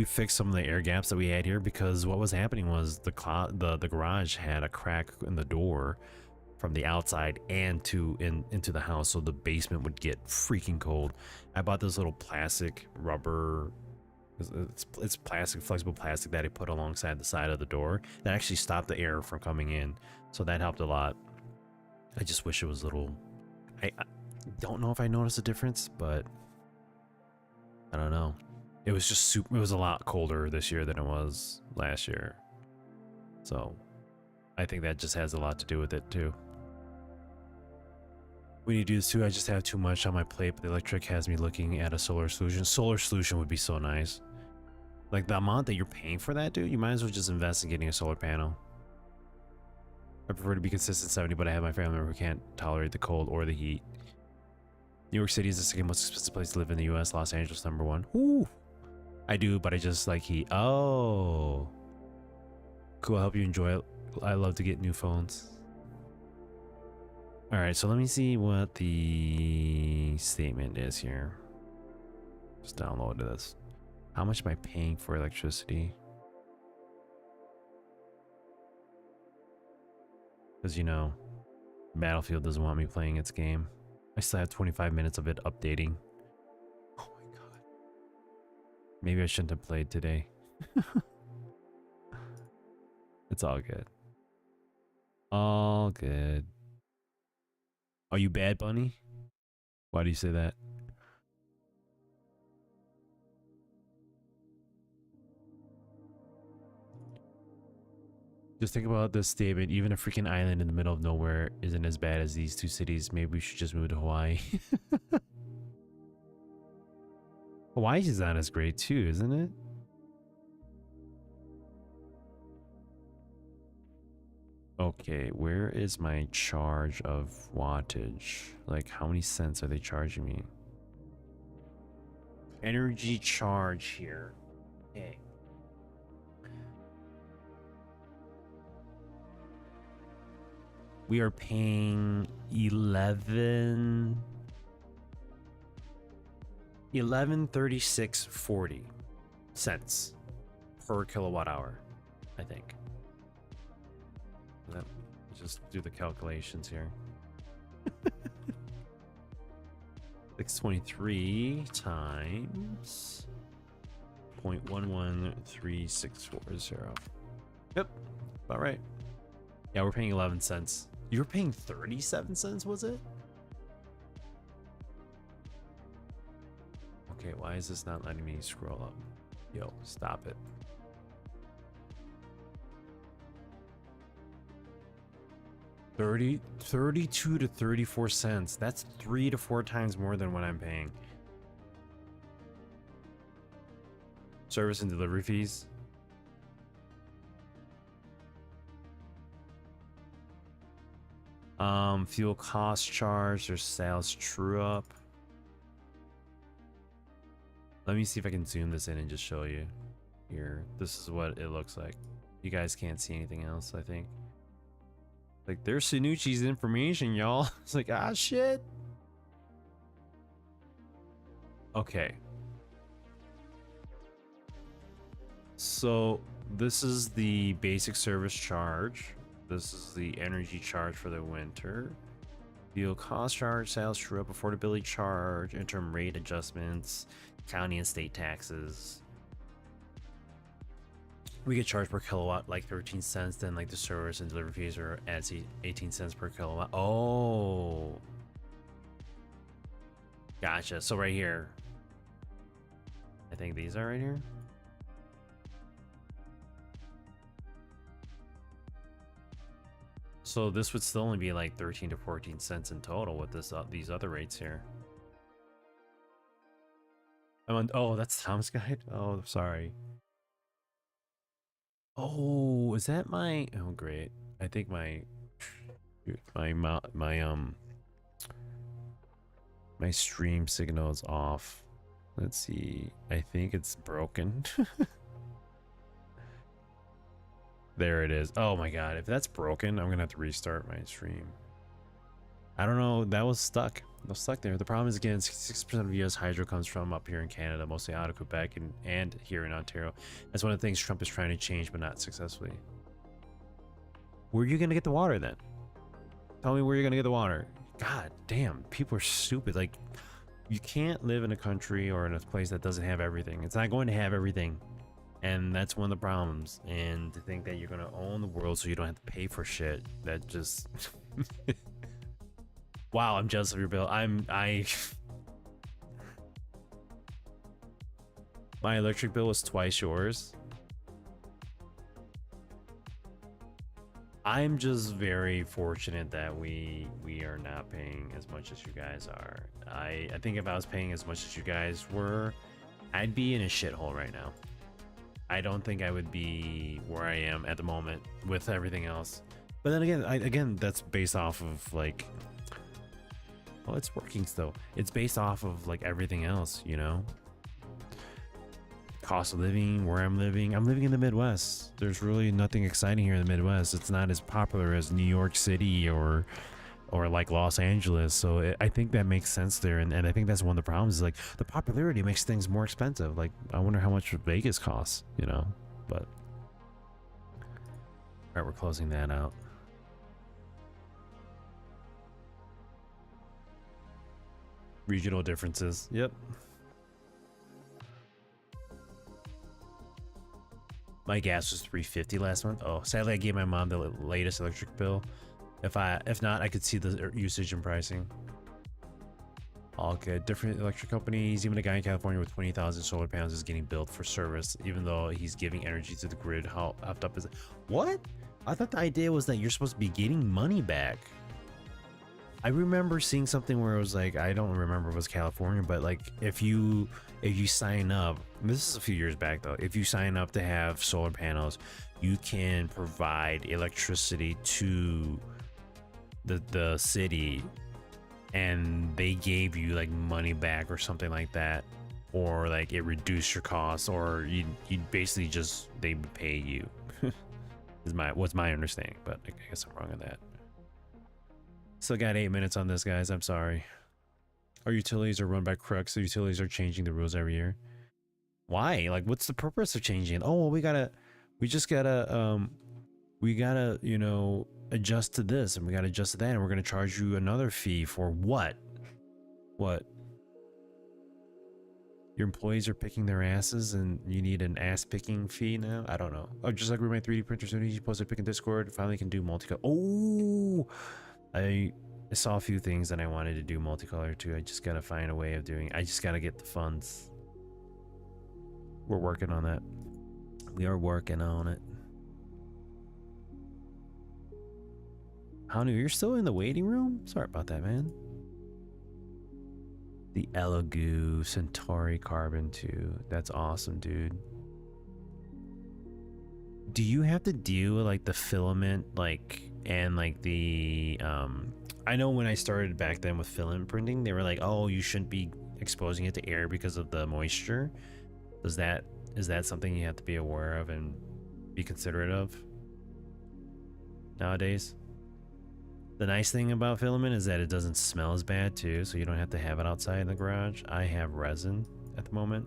fixed some of the air gaps that we had here because what was happening was the garage had a crack in the door from the outside and into the house, so the basement would get freaking cold. I bought this little plastic rubber, it's plastic, flexible plastic that I put alongside the side of the door that actually stopped the air from coming in, so that helped a lot. I just wish it was a little... I don't know if I noticed a difference, but I don't know. It was just super, it was a lot colder this year than it was last year, so I think that just has a lot to do with it too. When you do this too, I just have too much on my plate, but the electric has me looking at a solar solution. Solar solution would be so nice. Like the amount that you're paying for that, dude, you might as well just invest in getting a solar panel. I prefer to be consistent 70, but I have my family member who can't tolerate the cold or the heat. New York City is the second most expensive place to live in the US. Los Angeles, #1. Ooh. I do, but I just like heat. Oh. Cool, I hope you enjoy it. I love to get new phones. Alright, so let me see what the statement is here. Just download this. How much am I paying for electricity? Because, you know, Battlefield doesn't want me playing its game. I still have 25 minutes of it updating. Oh my god. Maybe I shouldn't have played today. It's all good. All good. Are you Bad Bunny? Why do you say that? Just think about this statement. Even a freaking island in the middle of nowhere isn't as bad as these two cities. Maybe we should just move to Hawaii. Hawaii's not as great too, isn't it? Okay, where is my charge of wattage? Like, how many cents are they charging me? Energy charge here. Okay. We are paying 11.3640 cents per kilowatt hour, I think. Let's just do the calculations here. 623 times 0.113640. Yep, about right. Yeah, we're paying 11 cents. You were paying 37 cents, was it? Okay, why is this not letting me scroll up? Yo, stop it. $32 to 34 cents. That's 3 to 4 times more than what I'm paying. Service and delivery fees. Fuel cost charge or sales true up. Let me see if I can zoom this in and just show you here. This is what it looks like. You guys can't see anything else, I think. Like, there's Sanucci's information, y'all. It's like, ah, shit. Okay. So this is the basic service charge. This is the energy charge for the winter. Fuel cost charge, sales true up, affordability charge, interim rate adjustments, county and state taxes. We get charged per kilowatt like 13 cents, then like the service and delivery fees are at 18 cents per kilowatt. Oh, gotcha. So right here, I think these are right here. So this would still only be like 13 to 14 cents in total with this these other rates here. Oh, that's Tom's guide. Oh, sorry. Oh, is that my? Oh, great. I think my stream signal is off. Let's see. I think it's broken. There it is. Oh my god, if that's broken, I'm gonna have to restart my stream. I don't know, that was stuck. It was stuck there. The problem is, again, 66% of US hydro comes from up here in Canada, mostly out of Quebec and here in Ontario. That's one of the things Trump is trying to change, but not successfully. Where are you gonna get the water then? Tell me where you're gonna get the water. God damn, people are stupid. Like, you can't live in a country or in a place that doesn't have everything. It's not going to have everything. And that's one of the problems. And to think that you're gonna own the world so you don't have to pay for shit, that just wow, I'm jealous of your bill. My electric bill was twice yours. I'm just very fortunate that we are not paying as much as you guys are. I think if I was paying as much as you guys were, I'd be in a shithole right now. I don't think I would be where I am at the moment with everything else. But then again, that's based off of like, well, it's working still. It's based off of like everything else, you know? Cost of living, where I'm living. I'm living in the Midwest. There's really nothing exciting here in the Midwest. It's not as popular as New York City or like Los Angeles. So I think that makes sense there. And I think that's one of the problems is like the popularity makes things more expensive. Like, I wonder how much Vegas costs, you know? But all right, we're closing that out. Regional differences. Yep. My gas was $3.50 last month. Oh, sadly I gave my mom the latest electric bill. If not, I could see the usage and pricing. All good. Different electric companies. Even a guy in California with 20,000 solar panels is getting billed for service, even though he's giving energy to the grid. How effed up is it? What? I thought the idea was that you're supposed to be getting money back. I remember seeing something where it was like, I don't remember if it was California, but like if you sign up, this is a few years back though, if you sign up to have solar panels, you can provide electricity to the city, and they gave you like money back or something like that, or like it reduced your costs, or you'd basically just, they would pay you. was my understanding, but I guess I'm wrong on that. Still got 8 minutes on this, guys. I'm sorry. Our utilities are run by crooks. The utilities are changing the rules every year. Why? Like, what's the purpose of changing it? Oh, well, we just gotta, you know, adjust to this, and we gotta adjust to that, and we're gonna charge you another fee for what? What? Your employees are picking their asses, and you need an ass-picking fee now? I don't know. Oh, just like with my 3D printer, soon as you posted pick in Discord, finally can do multicolor. Oh, I saw a few things that I wanted to do multicolor too. I just gotta find a way of doing. I just gotta get the funds. We're working on that. We are working on it. Hanu, you're still in the waiting room? Sorry about that, man. The Elegoo Centauri Carbon 2. That's awesome, dude. Do you have to deal with like the filament, like, and like the I know when I started back then with filament printing, they were like, oh, you shouldn't be exposing it to air because of the moisture. Is that something you have to be aware of and be considerate of nowadays? The nice thing about filament is that it doesn't smell as bad too, so you don't have to have it outside in the garage. I have resin at the moment.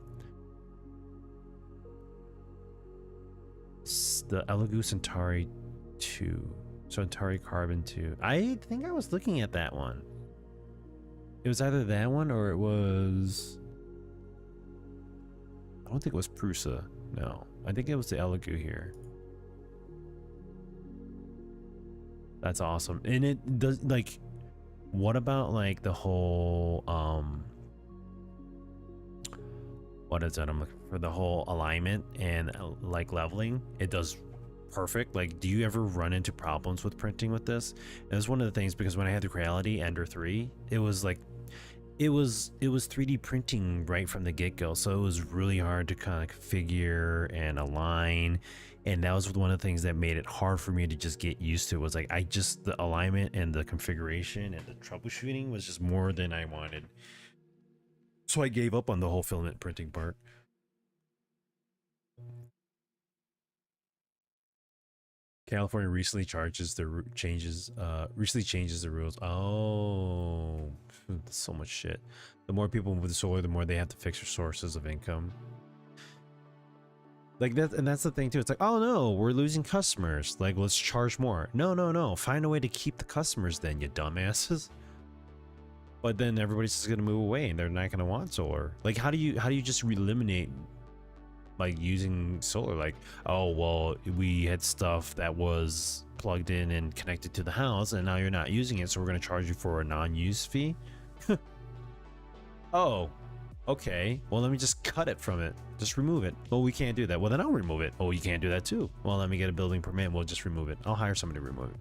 the Elegoo Centauri 2. Centauri Carbon 2. I think I was looking at that one. It was either that one or it was... I don't think it was Prusa. No. I think it was the Elegoo here. That's awesome. And it does, like... What about, like, the whole... What is that I'm looking for? The whole alignment and, like, leveling. It does perfect. Like, do you ever run into problems with printing with this? And that's one of the things, because when I had the Creality Ender 3, it was like... It was 3D printing right from the get-go, so it was really hard to kind of configure and align, and that was one of the things that made it hard for me to just get used to. Was like the alignment and the configuration and the troubleshooting was just more than I wanted, so I gave up on the whole filament printing part. California recently changes the rules. Oh, so much shit. The more people move to solar, the more they have to fix their sources of income. Like that, and that's the thing too. It's like, oh no, we're losing customers. Like, let's charge more. No. Find a way to keep the customers then, you dumbasses. But then everybody's just gonna move away and they're not gonna want solar. Like, how do you just eliminate like using solar? Like, oh well, we had stuff that was plugged in and connected to the house and now you're not using it, so we're going to charge you for a non-use fee. Oh, okay, well let me just cut it from it, just remove it. Well, we can't do that. Well, then I'll remove it. Oh, you can't do that too. Well, let me get a building permit, we'll just remove it. I'll hire somebody to remove it.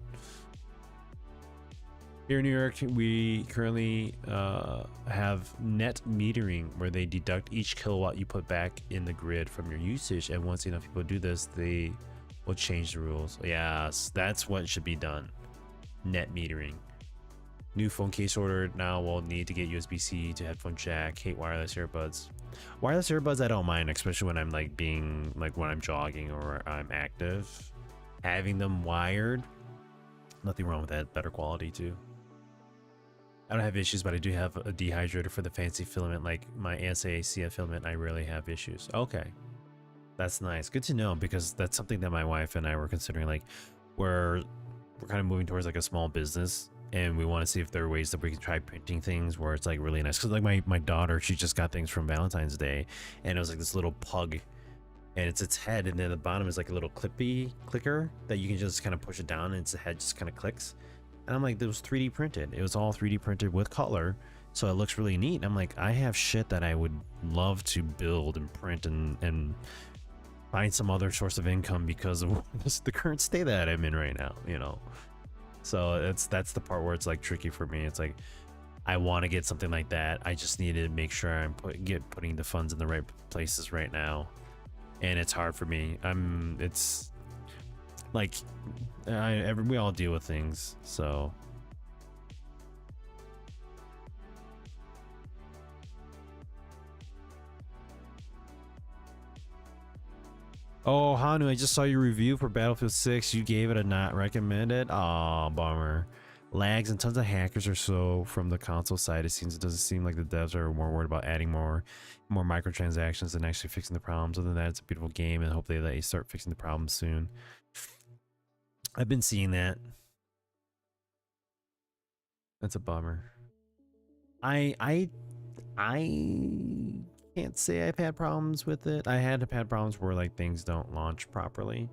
Here in New York, we currently have net metering, where they deduct each kilowatt you put back in the grid from your usage, and once enough people do this, they will change the rules. Yes, that's what should be done. Net metering. New phone case ordered now will need to get USB-C to headphone jack. Hate wireless earbuds. Wireless earbuds I don't mind, especially when I'm like when I'm jogging or I'm active. Having them wired, nothing wrong with that. Better quality too. I don't have issues, but I do have a dehydrator for the fancy filament, like my ASA-CF filament. I rarely have issues. Okay, that's nice. Good to know, because that's something that my wife and I were considering. Like, we're kind of moving towards like a small business, and we want to see if there are ways that we can try printing things where it's like really nice. Because like my daughter, she just got things from Valentine's Day, and it was like this little pug, and it's its head, and then the bottom is like a little clicker that you can just kind of push it down, and its head just kind of clicks. And I'm like, it was 3D printed. It was all 3D printed with color, so it looks really neat. And I'm like, I have shit that I would love to build and print and find some other source of income because of the current state that I'm in right now, you know. So that's the part where it's like tricky for me. It's like, I want to get something like that. I just need to make sure I'm putting the funds in the right places right now, and it's hard for me. It's like, we all deal with things, so. Oh, Hanu, I just saw your review for Battlefield 6. You gave it a not recommended. Aw, bummer. Lags and tons of hackers or so from the console side. It doesn't seem like the devs are more worried about adding more microtransactions than actually fixing the problems. Other than that, it's a beautiful game, and hopefully they start fixing the problems soon. I've been seeing that. That's a bummer. I can't say I've had problems with it. I had problems where like things don't launch properly,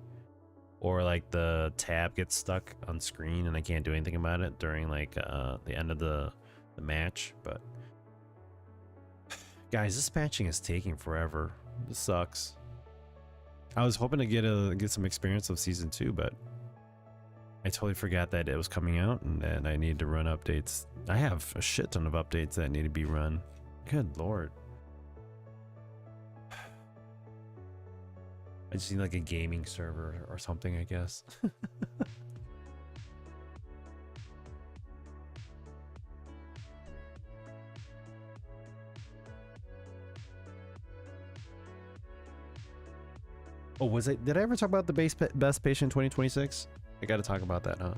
or like the tab gets stuck on screen and I can't do anything about it during like the end of the match. But guys, this patching is taking forever. This sucks. I was hoping to get some experience of season 2, but I totally forgot that it was coming out and that I needed to run updates. I have a shit ton of updates that need to be run. Good lord. I just need like a gaming server or something, I guess. Oh, did I ever talk about the best patient 2026? I gotta talk about that, huh?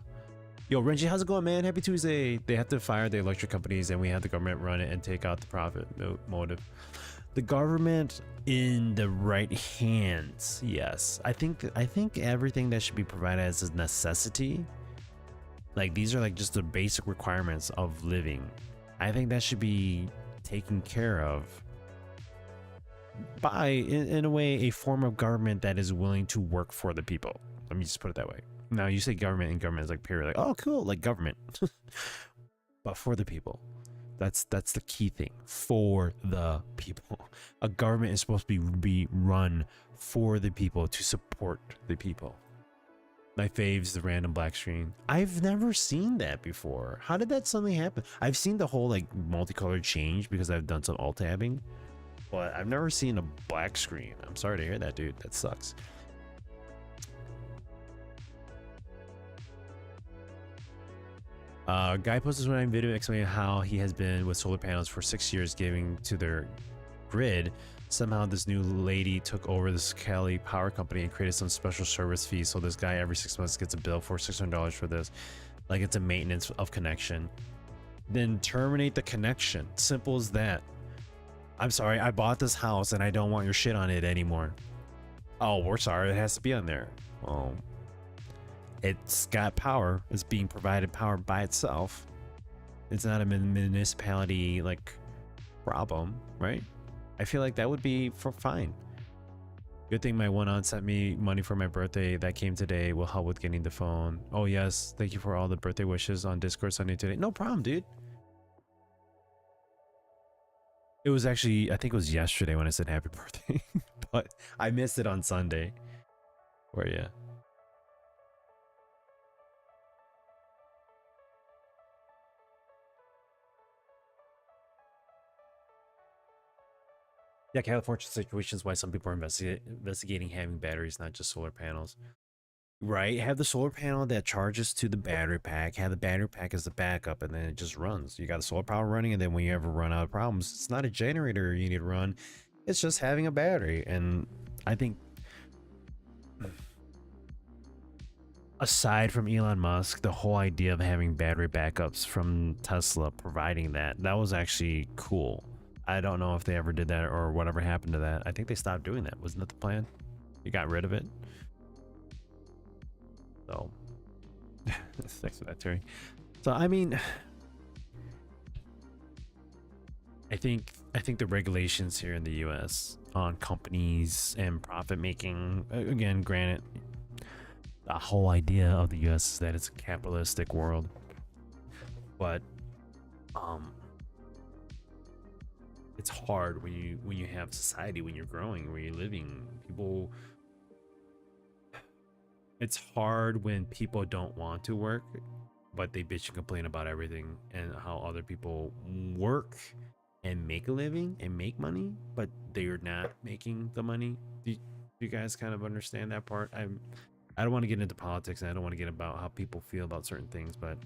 Yo, Renji, how's it going, man? Happy Tuesday. They have to fire the electric companies and we have the government run it and take out the profit motive. The government in the right hands, yes. I think everything that should be provided as a necessity, like these are like just the basic requirements of living. I think that should be taken care of by, in a way, a form of government that is willing to work for the people. Let me just put it that way. Now you say government, and government is like period, like, oh cool, like government, but for the people. That's the key thing, for the people. A government is supposed to be run for the people, to support the people. My fave's the random black screen. I've never seen that before. How did that suddenly happen? I've seen the whole like multicolored change because I've done some alt tabbing, but I've never seen a black screen. I'm sorry to hear that, dude. That sucks. Guy posted this video explaining how he has been with solar panels for 6 years, giving to their grid. Somehow this new lady took over this Cali power company and created some special service fee. So this guy every 6 months gets a bill for $600 for this. Like it's a maintenance of connection. Then terminate the connection. Simple as that. I'm sorry, I bought this house and I don't want your shit on it anymore. Oh, we're sorry, it has to be on there. Oh. It's got power. It's being provided power by itself. It's not a municipality like problem, right? I feel like that would be fine. Good thing my one aunt sent me money for my birthday that came today. Will help with getting the phone. Oh yes, thank you for all the birthday wishes on Discord Sunday today. No problem, dude. It was actually, I think it was yesterday when I said happy birthday, but I missed it on Sunday. Where yeah. Yeah, California situations why some people are investigating having batteries, not just solar panels. Right, have the solar panel that charges to the battery pack, have the battery pack as the backup, and then it just runs. You got a solar power running, and then when you ever run out of problems, it's not a generator you need to run, it's just having a battery. And I think, aside from Elon Musk, the whole idea of having battery backups from Tesla providing that was actually cool. I don't know if they ever did that or whatever happened to that. I think they stopped doing that. Wasn't that the plan? You got rid of it. So thanks for that, Terry. So I mean, I think the regulations here in the US on companies and profit making, again, granted, the whole idea of the US is that it's a capitalistic world, but it's hard when you have society, when you're growing, when you're living. People, it's hard when people don't want to work, but they bitch and complain about everything and how other people work and make a living and make money, but they're not making the money. Do you guys kind of understand that part? I don't want to get into politics, and I don't want to get about how people feel about certain things, but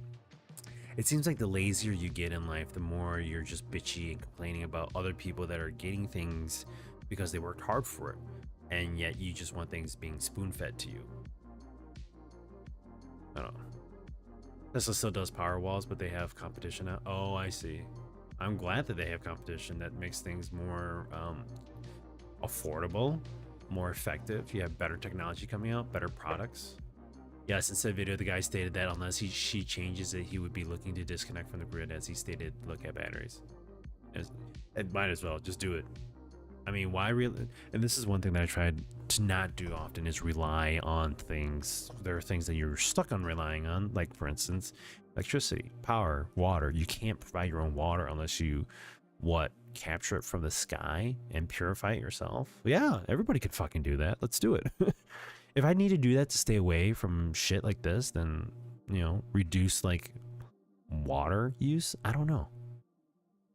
it seems like the lazier you get in life, the more you're just bitchy and complaining about other people that are getting things because they worked hard for it, and yet you just want things being spoon-fed to you. I don't know. Tesla still does power walls, but they have competition now. Oh, I see. I'm glad that they have competition. That makes things more affordable, more effective. You have better technology coming out, better products. Yes, in said video, the guy stated that unless she changes it, he would be looking to disconnect from the grid. As he stated, look at batteries. It might as well just do it. I mean, why really? And this is one thing that I tried to not do often, is rely on things. There are things that you're stuck on relying on, like for instance, electricity, power, water. You can't provide your own water unless you capture it from the sky and purify it yourself. Yeah, everybody could fucking do that. Let's do it. If I need to do that to stay away from shit like this, then, you know, reduce like water use. I don't know.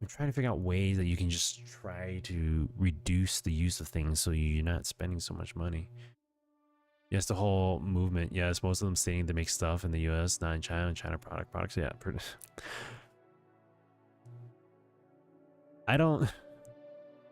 I'm trying to figure out ways that you can just try to reduce the use of things so you're not spending so much money. Yes, the whole movement. Yes, most of them saying to make stuff in the US, not in China, and China products. Yeah, I don't.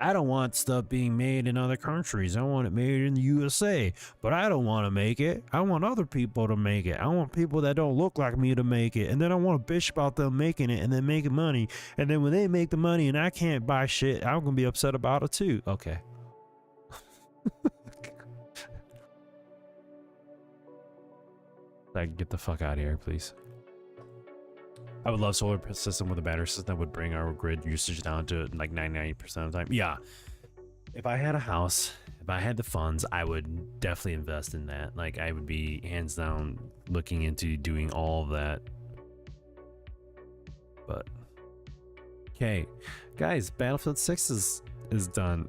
I don't want stuff being made in other countries. I want it made in the USA, but I don't want to make it. I want other people to make it. I want people that don't look like me to make it. And then I want to bitch about them making it and then making money. And then when they make the money and I can't buy shit, I'm going to be upset about it too. Okay. Like, get the fuck out of here, please. I would love solar system with a battery system that would bring our grid usage down to like 99% of the time. Yeah. If I had a house, if I had the funds, I would definitely invest in that. Like, I would be hands down looking into doing all of that. But okay, guys, Battlefield 6 is done.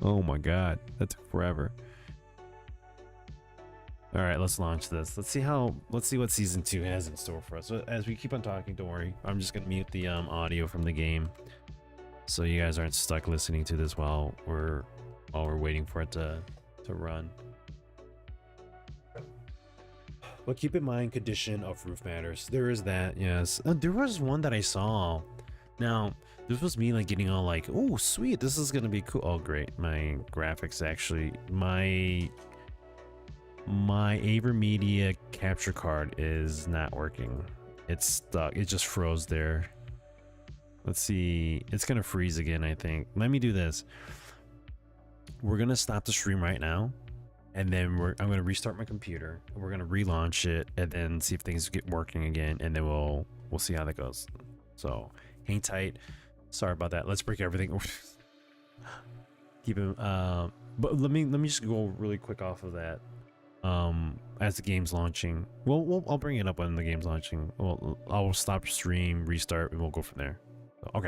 Oh my god, that took forever. All right, let's launch this. Let's see what season 2 has in store for us. So as we keep on talking, don't worry, I'm just gonna mute the audio from the game so you guys aren't stuck listening to this while we're waiting for it to run. But keep in mind, condition of roof matters. There is that, yes. There was one that I saw. Now, this was me like getting all like, oh sweet, this is gonna be cool. Oh great, my graphics actually, my AverMedia capture card is not working. It's stuck. It just froze there. Let's see. It's gonna freeze again, I think. Let me do this. We're gonna stop the stream right now, and then I'm gonna restart my computer. We're gonna relaunch it, and then see if things get working again, and then we'll see how that goes. So hang tight. Sorry about that. Let's break everything. Keep it. But let me just go really quick off of that. As the game's launching, I'll bring it up when the game's launching. I'll stop stream, restart, and we'll go from there. Okay.